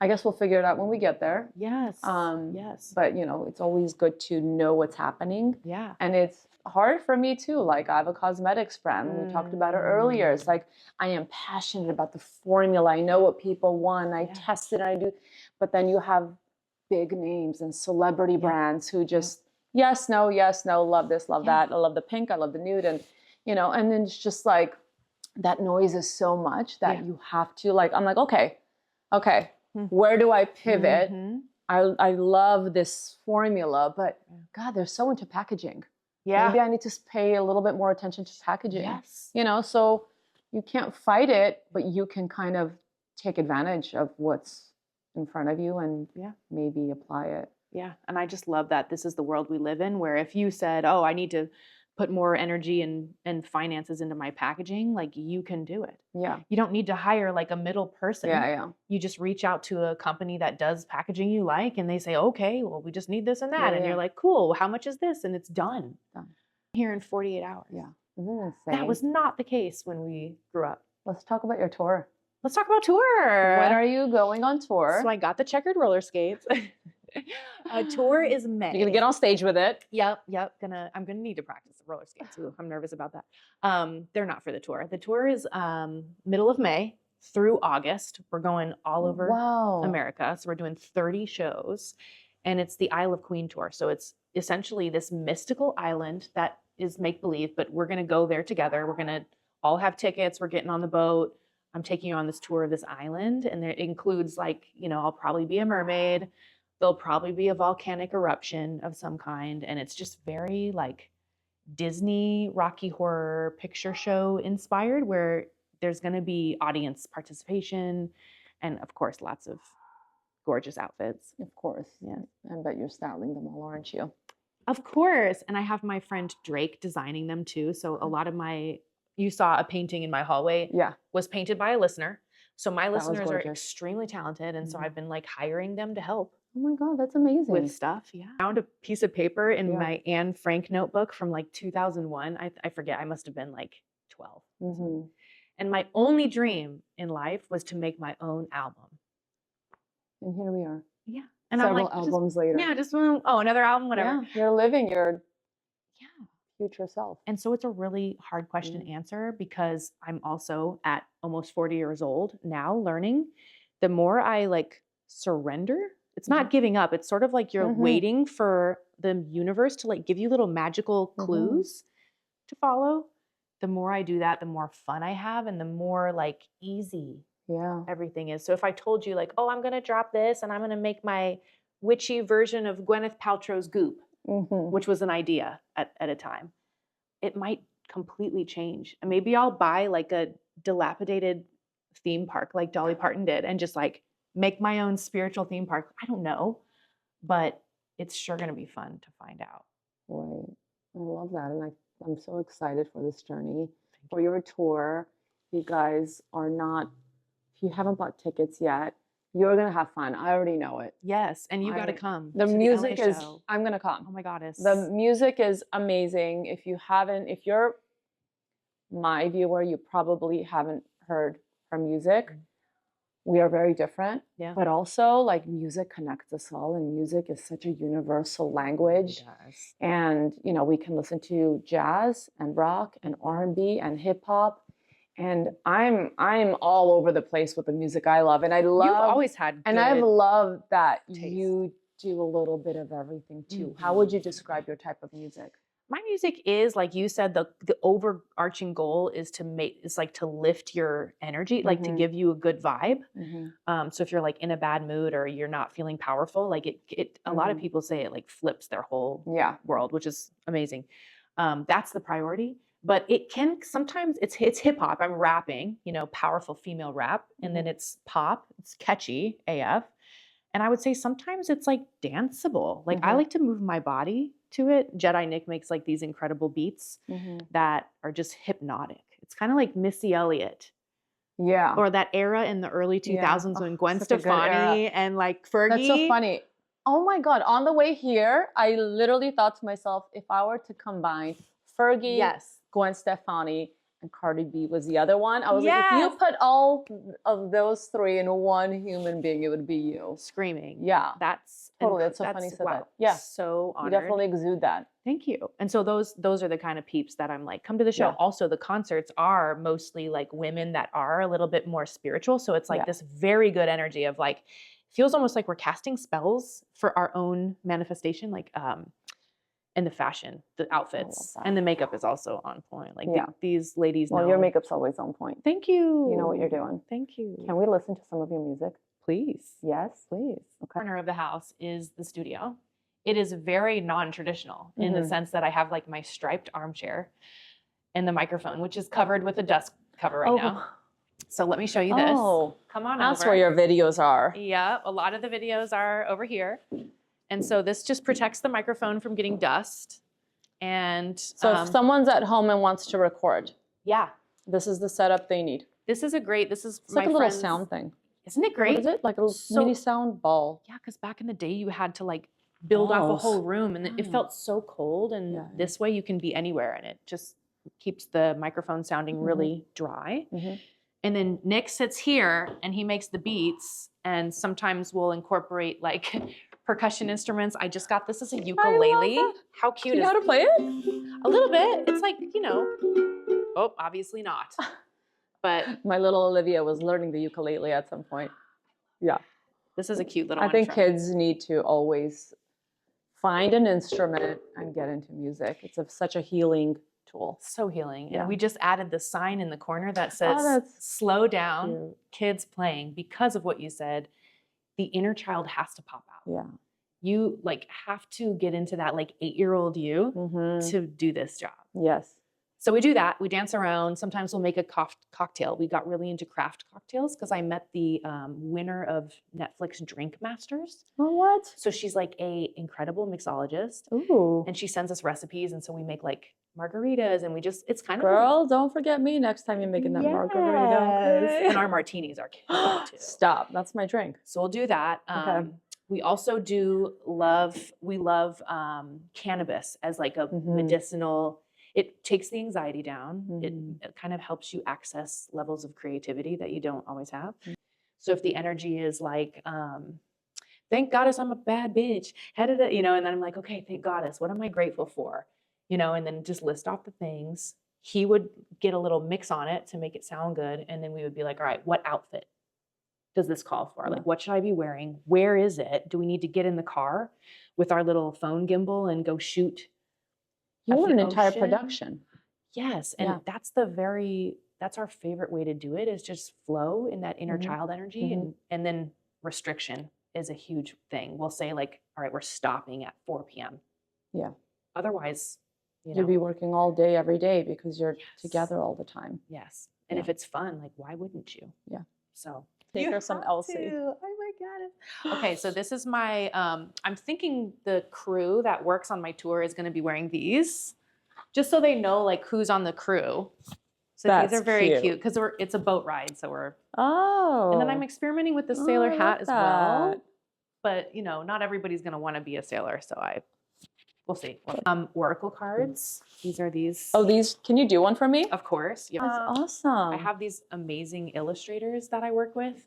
I guess we'll figure it out when we get there. Yes. But it's always good to know what's happening. Yeah. And it's hard for me too. Like I have a cosmetics brand. We talked about it earlier. It's like I am passionate about the formula. I know what people want. I test it. I do. But then you have big names and celebrity brands who just yes, no, love this, love that. I love the pink. I love the nude, and and then it's just like that noise is so much that you have to like. I'm like, okay, where do I pivot? I love this formula, but God, they're so into packaging. Yeah. Maybe I need to pay a little bit more attention to packaging. Yes. So you can't fight it, but you can kind of take advantage of what's in front of you and maybe apply it. Yeah. And I just love that this is the world we live in, where if you said, oh, I need to put more energy and finances into my packaging, like you can do it. Yeah. You don't need to hire like a middle person. Yeah. You just reach out to a company that does packaging you like, and they say, okay, well, we just need this and that. And you're like, cool, how much is this? And it's done. Here in 48 hours. Yeah. Isn't that insane? That was not the case when we grew up. Let's talk about your tour. Let's talk about tour. When are you going on tour? So I got the checkered roller skates. Tour is May. You're gonna get on stage with it. Yep. I'm gonna need to practice the roller skates. Ooh, I'm nervous about that. They're not for the tour. The tour is middle of May through August. We're going all over America. So we're doing 30 shows, and it's the Isle of Queen tour. So it's essentially this mystical island that is make believe, but we're gonna go there together. We're gonna all have tickets. We're getting on the boat. I'm taking you on this tour of this island, and it includes like I'll probably be a mermaid. There'll probably be a volcanic eruption of some kind. And it's just very like Disney Rocky Horror Picture Show inspired, where there's going to be audience participation and of course, lots of gorgeous outfits. Of course. Yeah. I bet you're styling them all, aren't you? Of course. And I have my friend Drake designing them too. So a lot of you saw a painting in my hallway was painted by a listener. So my listeners are extremely talented. And so I've been like hiring them to help. Oh my God, that's amazing. With stuff, I found a piece of paper in my Anne Frank notebook from like 2001. I forget, I must have been like 12. And my only dream in life was to make my own album. And here we are. Yeah. And several albums later. Yeah, another album, whatever. Yeah, you're living your future self. And so it's a really hard question to answer, because I'm also at almost 40 years old now learning. The more I like surrender, it's not giving up. It's sort of like you're waiting for the universe to like give you little magical clues to follow. The more I do that, the more fun I have, and the more like easy everything is. So if I told you like, oh, I'm going to drop this and I'm going to make my witchy version of Gwyneth Paltrow's Goop, which was an idea at a time, it might completely change. And maybe I'll buy like a dilapidated theme park like Dolly Parton did and just like make my own spiritual theme park. I don't know, but it's sure going to be fun to find out. Right. I love that. And I'm so excited for this journey, for your tour. You guys are not, if you haven't bought tickets yet, you're going to have fun. I already know it. Yes. And you got to come. The music is, I'm going to come. Oh my goddess. The music is amazing. If you're my viewer, you probably haven't heard her music. We are very different, but also like music connects us all, and music is such a universal language. And we can listen to jazz and rock and R&B and hip hop, and I'm all over the place with the music I love, and you've always had, and I've loved that you do a little bit of everything too. How would you describe your type of music? My music is, like you said, the overarching goal is to lift your energy, like to give you a good vibe. So if you're like in a bad mood or you're not feeling powerful, like a lot of people say it like flips their whole world, which is amazing. That's the priority. But it can sometimes it's hip hop. I'm rapping, powerful female rap, and then it's pop. It's catchy AF. And I would say sometimes it's like danceable. Like I like to move my body to it. Jedi Nick makes like these incredible beats that are just hypnotic. It's kind of like Missy Elliott. Yeah. Or that era in the early 2000s when Gwen Stefani and like Fergie. That's so funny. Oh my God. On the way here, I literally thought to myself, if I were to combine Fergie, Gwen Stefani, and Cardi B was the other one. I was like, if you Yes. put all of those three in one human being, it would be you. Screaming. Yeah. That's Totally. That's so funny you said wow. that. Yeah. So You honored. definitely exude that. Thank you. And so those are the kind of peeps that I'm like, come to the show. Yeah. Also, the concerts are mostly like women that are a little bit more spiritual. So it's like Yeah. this very good energy of like, feels almost like we're casting spells for our own manifestation, like and the fashion, the outfits, that. and the makeup is also on point. Like Yeah. these ladies Well, know. your makeup's always on point. Thank you. You know what you're doing. Thank you. Can we listen to some of your music? Please. Yes. Please. Okay. Corner of the house is the studio. It is very non-traditional in the sense that I have like my striped armchair and the microphone, which is covered with a dust cover right now. So let me show you this. Oh, come on that's over. where your videos are. Yeah, a lot of the videos are over here. And so this just protects the microphone from getting dust. And So if someone's at home and wants to record, yeah, this is the setup they need. this is It's like a little sound thing. Isn't it great? What is it? Like a little mini sound ball. Yeah, because back in the day you had to like build off a Balls. whole room and it felt so cold. And Yeah. this way you can be anywhere and it just keeps the microphone sounding really dry. And then Nick sits here and he makes the beats and sometimes we'll incorporate like percussion instruments. I just got this as a ukulele. that. How Do cute you is know how to play it? A little bit. It's like, you know, oh, obviously not. But My little Olivia was learning the ukulele at some point. Yeah. this is a cute little I one think from- kids need to always find an instrument and get into music. It's such a healing tool. So healing. Yeah. And we just added the sign in the corner that says, that's slow down, cute. kids playing, because of what you said. The inner child has to pop out. Yeah. You like have to get into that like 8-year-old you Mm-hmm. to do this job. Yes. So we do that. We dance around. Sometimes we'll make a cocktail. We got really into craft cocktails because I met the winner of Netflix Drink Masters. Oh, what? So she's like a incredible mixologist, Ooh. and she sends us recipes. And so we make like margaritas, and we just it's kind of Girl, don't forget me next time you're making that margarita. and our martinis are killer too. Stop. That's my drink. So we'll do that. Okay. We also do love cannabis as like a medicinal. It takes the anxiety down. It kind of helps you access levels of creativity that you don't always have. So if the energy is like, thank goddess I'm a bad bitch, you know, and then I'm like, okay, thank goddess, what am I grateful for? You know, and then just list off the things. He would get a little mix on it to make it sound good. And then we would be like, all right, what outfit does this call for? Yeah. Like, what should I be wearing? Where is it? Do we need to get in the car with our little phone gimbal and go shoot? You at want the an entire ocean? production. Yes. And Yeah. that's our favorite way to do it, is just flow in that inner child energy. And then restriction is a huge thing. We'll say like, all right, we're stopping at 4 p.m. Yeah. Otherwise, you know. You'll be working all day, every day because you're together all the time. Yes. And Yeah. if it's fun, like, why wouldn't you? Yeah. So Take you her some have Elsie. to. Oh my God. Okay, so this is my, I'm thinking the crew that works on my tour is going to be wearing these, just so they know like who's on the crew. So That's these are very cute. cute because it's a boat ride. So we're, Oh. and then I'm experimenting with the sailor I hat love as well. that. But you know, not everybody's going to want to be a sailor. So we'll see. Oracle cards. These are these. Oh, these, can you do one for me? Of course. Yeah. That's awesome. I have these amazing illustrators that I work with,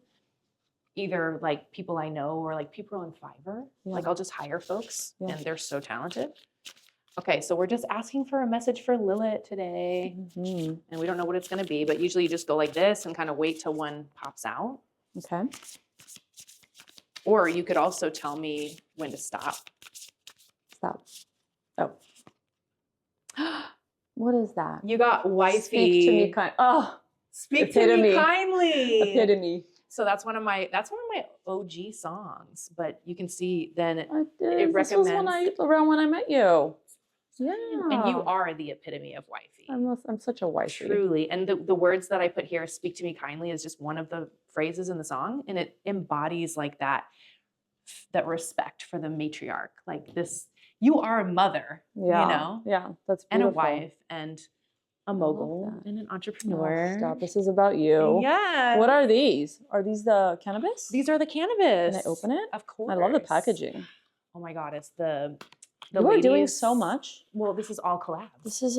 either like people I know or like people on Fiverr. Yeah. Like I'll just hire folks Yeah. and they're so talented. Okay, so we're just asking for a message for Lilith today. Mhm. And we don't know what it's going to be, but usually you just go like this and kind of wait till one pops out. Okay. Or you could also tell me when to stop. Stop. Oh. What is that? You got wifey. Speak to me kind. Oh, Speak to me Epitome. kindly. epitome. So that's one of my OG songs, but you can see then I did. This was recommends- around when I met you. Yeah. and you are the epitome of wifey. I'm such a wifey. Truly. And the words that I put here, speak to me kindly, is just one of the phrases in the song. And it embodies like that respect for the matriarch. Like this, you are a mother, Yeah. you know, Yeah. That's and a beautiful. wife and a mogul that. and an Oh, entrepreneur. stop. This is about you. Yeah. What are these? Are these the cannabis? These are the cannabis. Can I open it? Of course. I love the packaging. Oh my God. It's the You are doing so much. Well, this is all collabs. This is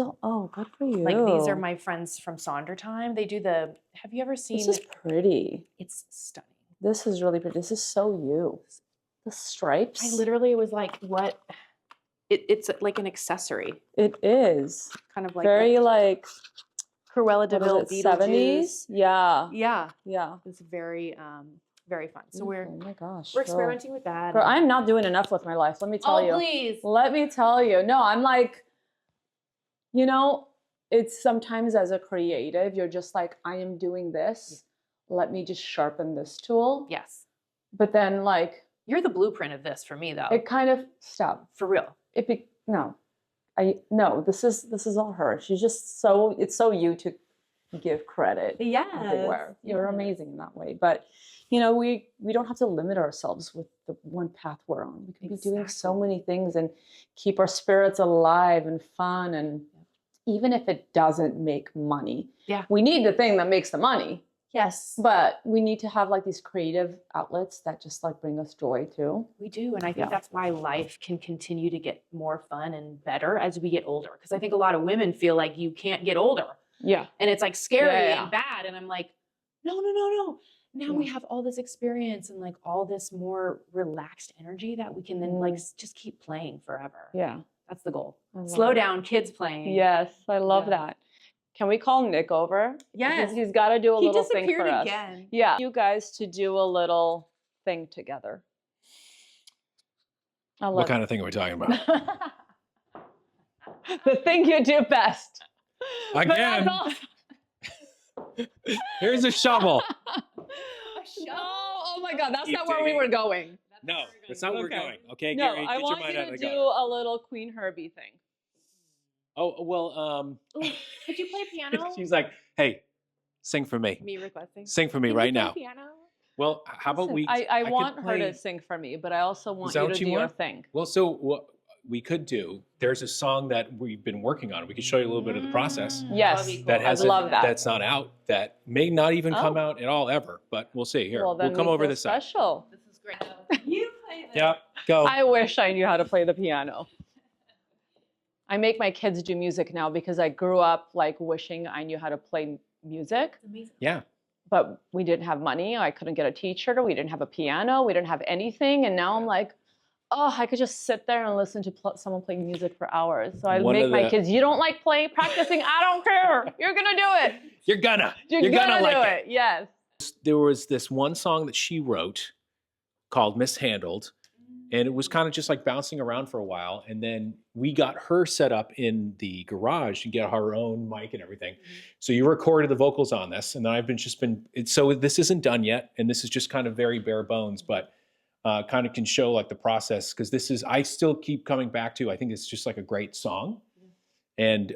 good for you. Like these are my friends from Sondertime. They do have you ever seen? This is pretty. It's stunning. This is really pretty. This is so you. The stripes. I literally was like, what? It's like an accessory. It is. Kind of like very like Cruella de Vil, 70s. Yeah. Yeah. Yeah. It's very very fun. So oh my gosh. we're experimenting with that. Girl, I'm not doing enough with my life. Let me tell you. Please. Let me tell you. No, I'm like, it's sometimes as a creative, you're just like, I am doing this. Let me just sharpen this tool. Yes. But then like, you're the blueprint of this for me though. it kind of stop. For real. This is all her. She's just it's so you to give credit. Yeah. Everywhere. You're amazing in that way. But we don't have to limit ourselves with the one path we're on. We can be doing so many things and keep our spirits alive and fun. And even if it doesn't make money, we need the thing that makes the money. Yes. But we need to have like these creative outlets that just like bring us joy too. We do. And I think that's why life can continue to get more fun and better as we get older. Because I think a lot of women feel like you can't get older. Yeah. And it's like scary and bad. And I'm like, no. Now we have all this experience and like all this more relaxed energy that we can then like just keep playing forever. Yeah. That's the goal. Slow down, kids playing. Yes. I love that. Can we call Nick over? Yes. He's got to do a little thing for us. Again. Yeah. You guys to do a little thing together. What kind of thing are we talking about? The thing you do best. Again. Here's a shovel. Oh my God. That's not where we were going. No, that's not where we're going. Okay, No, Gary, I get your want mind you out of to the do gutter. a little Queen Herby thing. Oh, well, Could you play piano? she's like, hey, sing for me. Me requesting. Sing for me Can right you play now. Piano? Well, how about Listen, we? I want could her to play- sing for me, but I also want Is that you what to you do your want? thing. Well, so what we could do, there's a song that we've been working on. We could show you a little bit of the process. Yes, That I'd hasn't, love that. that's not out, that may not even come out at all ever, but we'll see. Here, Well, then we'll come we over feel this side. special. This is great. You play this. Yeah, go. I wish I knew how to play the piano. I make my kids do music now because I grew up like wishing I knew how to play music, Amazing. Yeah. but we didn't have money. I couldn't get a teacher. We didn't have a piano. We didn't have anything. And now I'm like, oh, I could just sit there and listen to someone playing music for hours. So I One make of my the- kids, you don't like practicing? I don't care. You're going to do it. You're gonna You're gonna do like it. Yes. There was this one song that she wrote called Mishandled, and it was kind of just like bouncing around for a while. And then we got her set up in the garage and get her own mic and everything. So you recorded the vocals on this, and then I've been so this isn't done yet, and this is just kind of very bare bones, but kind of can show like the process, because I still keep coming back to, I think it's just like a great song. And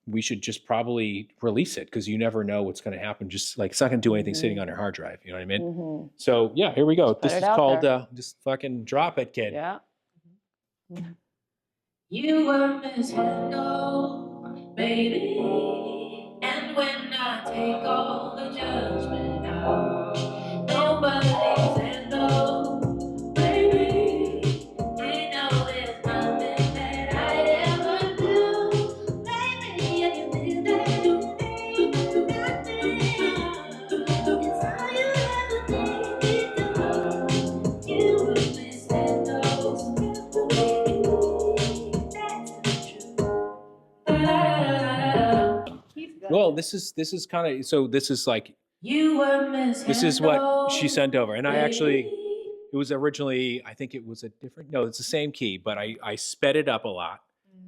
we should just probably release it, because you never know what's going to happen. Just like, it's not going to do anything sitting on your hard drive. You know what I mean? Mm-hmm. So yeah, here we go. Put This it is out called there. just fucking drop it, kid. Yeah. You were mishandled, baby. And when I take all the judgment out, nobody's handled, baby. You know there's nothing that I'd ever do, baby. And you did that to me, nothing. It's all you ever needed to know. You were mishandled, baby. Well, this is kind of, so this is like, You were mishandled. this is what she sent over. And I actually, it was originally, I think it was it's the same key, but I sped it up a lot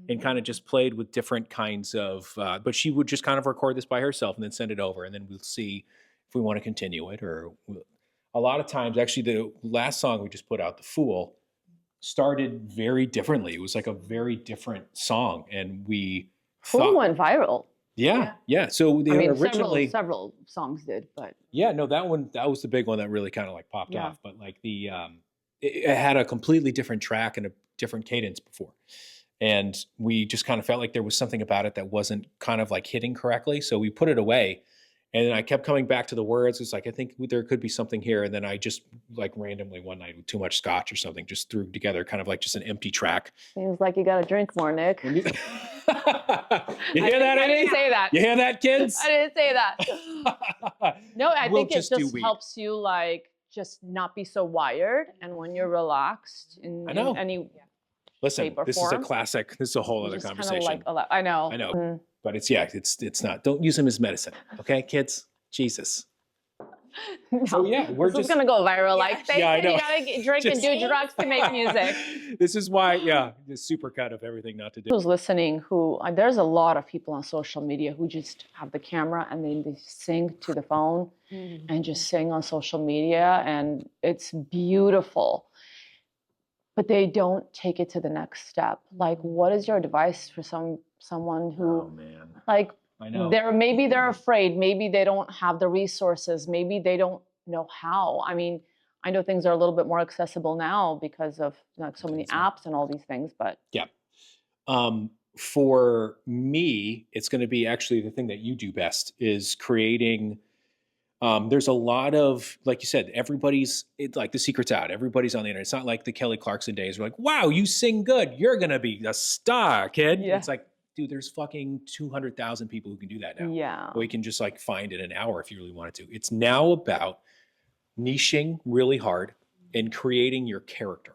and kind of just played with different kinds of, but she would just kind of record this by herself and then send it over. And then we'll see if we want to continue it, or a lot of times, actually the last song we just put out, The Fool, started very differently. It was like a very different song. And we Who went viral? Yeah. So they originally, several songs did, but yeah, no, that was the big one that really kind of like popped off. But like it had a completely different track and a different cadence before. And we just kind of felt like there was something about it that wasn't kind of like hitting correctly. So we put it away. And then I kept coming back to the words. It's like, I think there could be something here. And then I just like randomly one night with too much scotch or something, just threw together kind of like just an empty track. Seems like you got to drink more, Nick. You hear that? I didn't say that. You hear that, kids? I didn't say that. No, I think it just helps you like just not be so wired. And when you're relaxed in any Listen, shape or this form, is a classic. This is a whole other conversation. Like I know. Mm. But it's not. Don't use them as medicine, okay, kids? Jesus. No. So yeah, this is gonna go viral. Like, they I know. You gotta drink and do drugs to make music. This is why, the super cut of everything not to do. Who's listening? There's a lot of people on social media who just have the camera and then they sing to the phone and just sing on social media, and it's beautiful. But they don't take it to the next step. Like, what is your advice for someone who, like, I know. Maybe they're afraid, maybe they don't have the resources, maybe they don't know how. I mean, I know things are a little bit more accessible now because of so many apps and all these things, but. Yeah. For me, it's going to be actually the thing that you do best is creating. There's a lot of, like you said, it's like the secret's out. Everybody's on the internet. It's not like the Kelly Clarkson days. We're like, wow, you sing good. You're going to be a star, kid. Yeah. It's like, dude, there's fucking 200,000 people who can do that now. Yeah. Or you can just like find it in an hour if you really wanted to. It's now about niching really hard and creating your character.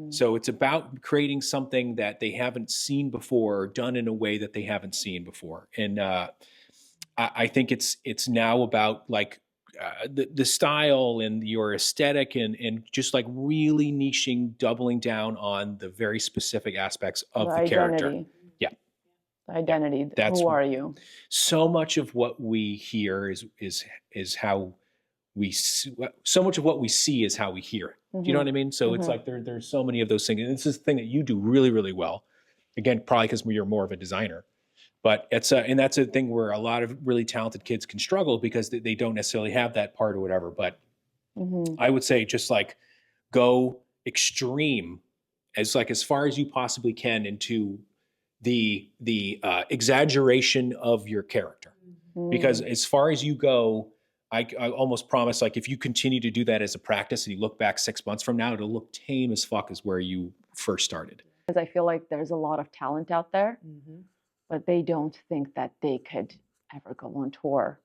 So it's about creating something that they haven't seen before or done in a way that they haven't seen before. And, I think it's now about like the style and your aesthetic and just like really niching, doubling down on the very specific aspects of the character. Yeah. The identity. That's who are you? So much of what we hear is how we so much of what we see is how we hear it. Do you know what I mean? So it's like there's so many of those things. And it's this thing that you do really, really well. Again, probably because you're more of a designer. But and that's a thing where a lot of really talented kids can struggle because they don't necessarily have that part or whatever. But I would say just like go extreme as far as you possibly can into the exaggeration of your character. Because as far as you go, I almost promise, like if you continue to do that as a practice and you look back 6 months from now, it'll look tame as fuck as where you first started. Because I feel like there's a lot of talent out there. But they don't think that they could ever go on tour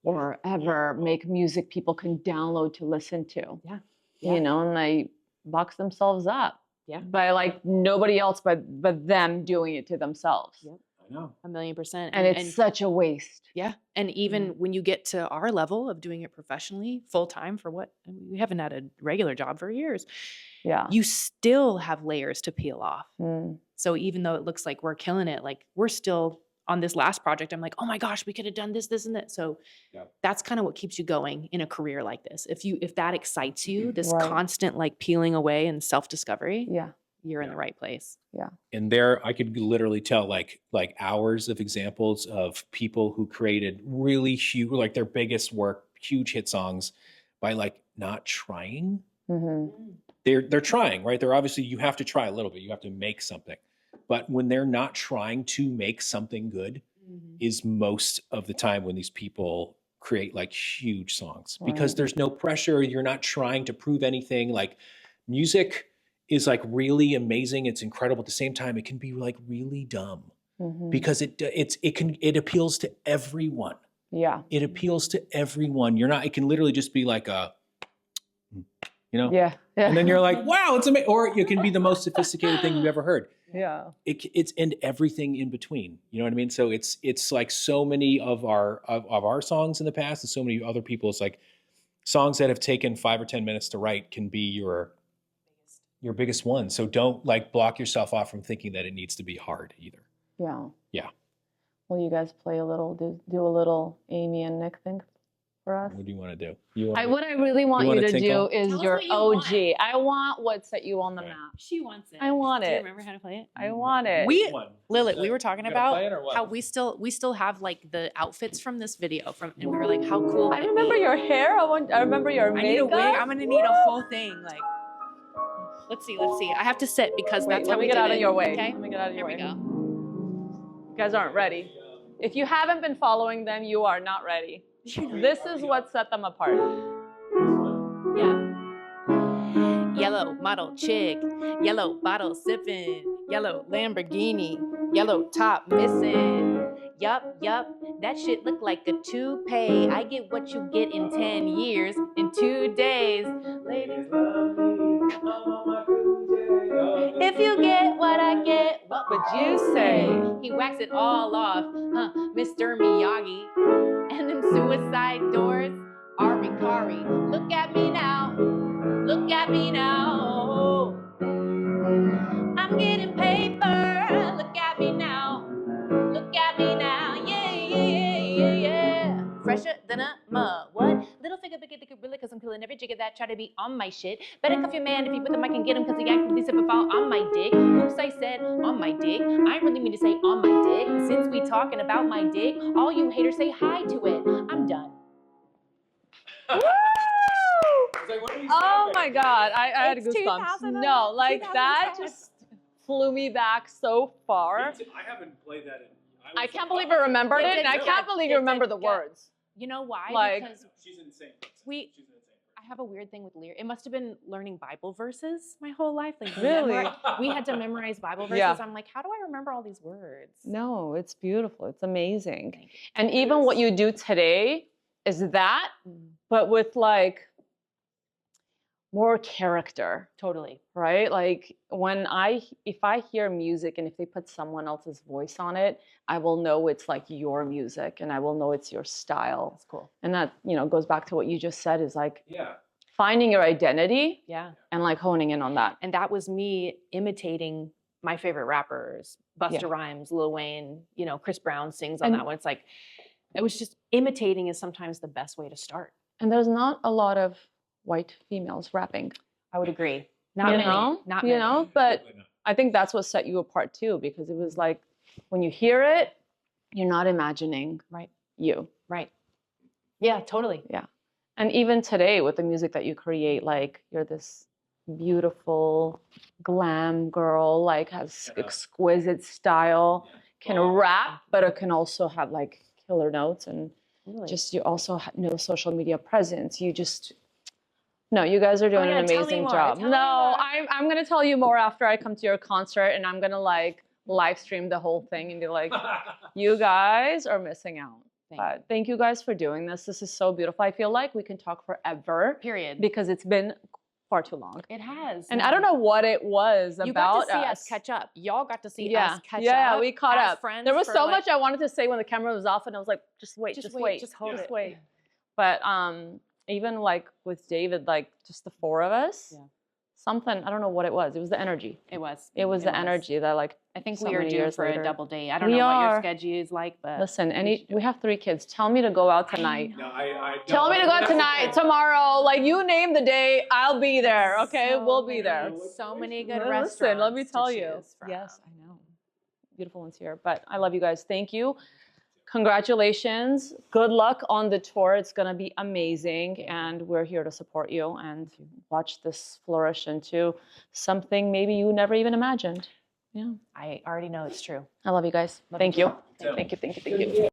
or ever make music people can download to listen to. Yeah. You know, and they box themselves up. Yeah. By like nobody else but them doing it to themselves. Yep. I know. 1,000,000%. And it's such a waste. Yeah. And even when you get to our level of doing it professionally, full time for we haven't had a regular job for years. Yeah. You still have layers to peel off. So even though it looks like we're killing it, like we're still on this last project, I'm like, oh my gosh, we could have done this, this, and that. So that's kind of what keeps you going in a career like this. If that excites you, this constant like peeling away and self-discovery, you're in the right place. Yeah. And there I could literally tell like hours of examples of people who created really huge, like their biggest work, huge hit songs by like not trying. They're trying, right? They're obviously, you have to try a little bit. You have to make something. But when they're not trying to make something good is most of the time when these people create like huge songs because there's no pressure. You're not trying to prove anything. Like music is like really amazing. It's incredible. At the same time, it can be like really dumb because it appeals to everyone. Yeah. It appeals to everyone. It can literally just be like Yeah. And then you're like, wow, it's amazing. Or it can be the most sophisticated thing you've ever heard. Yeah. It's and everything in between. You know what I mean? So it's like so many of our songs in the past and so many other people's like songs that have taken 5 or 10 minutes to write can be your biggest one. So don't like block yourself off from thinking that it needs to be hard either. Yeah. Yeah. Will you guys play a little, do a little Amy and Nick thing for us? What do you want to do? What I really want you to do is Tell us your what you OG. want. I want what set you on the map. She wants it. I want Do you it. remember how to play it? I want it. Lilith, we were talking You gotta play it about or what? how we still have like the outfits from this video and we were like, how cool. I remember your hair. I remember your makeup. I need a wig. I'm gonna need a whole thing. Like, let's see. I have to sit because that's how let me we get did out of it. your way. Okay? Let me get out of your way. Here we go. You guys aren't ready. If you haven't been following them, you are not ready. This is what set them apart. Yeah. Yellow model chick, yellow bottle sipping, yellow Lamborghini, yellow top missing. Yup, that shit look like a toupee. I get what you get in 10 years, in 2 days. Ladies love me, I'm on my cool day. If you get what I get, what would you say? He whacks it all off, Mr. Miyagi. And them suicide doors are Ricari. Look at me now. Look at me now. I'm getting paper. Look at me now. Look at me now. Yeah. Fresher than a mug. What? Little figure, bigger, the gorilla, cause I'm killing every jigger that try to be on my shit. Better cuff your man if you with him, I can get him, cause he actively sip and fall on my dick. Oops, I said on my dick. I ain't really mean to say on my dick. Since we talking about my dick, all you haters say hi to it. I'm done. Oh my God, I had It's goosebumps. 2000 No, like that 2010. just flew me back so far. I haven't played that in. I can't believe I remembered it, and I can't believe you remember the words. You know why? Like- Because She's insane. We- She's an insane I have a weird thing with lyrics. It must have been learning Bible verses my whole life. Like Really? we had to memorize Bible verses. Yeah. I'm like, how do I remember all these words? No, it's beautiful. It's amazing. Thank you. And even what you do today is that, but with like more character, Totally. right? Like if I hear music and if they put someone else's voice on it, I will know it's like your music and I will know it's your style. That's cool. And that, goes back to what you just said is like Yeah. finding your identity Yeah. and like honing in on that. And that was me imitating my favorite rappers, Busta Yeah. Rhymes, Lil Wayne, Chris Brown sings on And- that one. It's like, it was just imitating is sometimes the best way to start. And there's not a lot of white females rapping. I would agree. Not many. Not you many. know, but I think that's what set you apart too, because it was like when you hear it, you're not imagining Right. you. Right. Yeah, totally. And even today with the music that you create, like you're this beautiful glam girl, like has exquisite style, can rap, but it can also have like killer notes and Really. just you also know social media presence. You guys are doing yeah, an tell me amazing more, job. tell me No, more. I'm gonna tell you more after I come to your concert, and I'm gonna like live stream the whole thing and be like, you guys are missing out. But thank you guys for doing this. This is so beautiful. I feel like we can talk forever Period. because it's been far too long. It has. And I don't know what it was You about got to see us us. catch up. Y'all got to see Yeah, us catch up. yeah, we caught as up. Friends There was for, so like, much I wanted to say when the camera was off, and I was like, just wait, Just just wait, wait, just hold just it. wait. But even like with David, like just the four of us, something, I don't know what it was. It was the energy. It was. It was the energy that like, I think so we are many due years for later. a double date. I don't We know what your are. schedule is like, but listen, should do we have 3 kids. Tell me to go out tonight. No, I Tell me to go out tonight, tomorrow. Like you name the day, I'll be there. Okay, So we'll be many- there. So many good Listen, restaurants. let me tell to you. choose from. Yes, I know. Beautiful ones here. But I love you guys. Thank you. Congratulations. Good luck on the tour. It's going to be amazing. And we're here to support you and watch this flourish into something maybe you never even imagined. Yeah. I already know it's true. I love you guys. Love Thank you you. too. Thank you. Thank you. Thank you.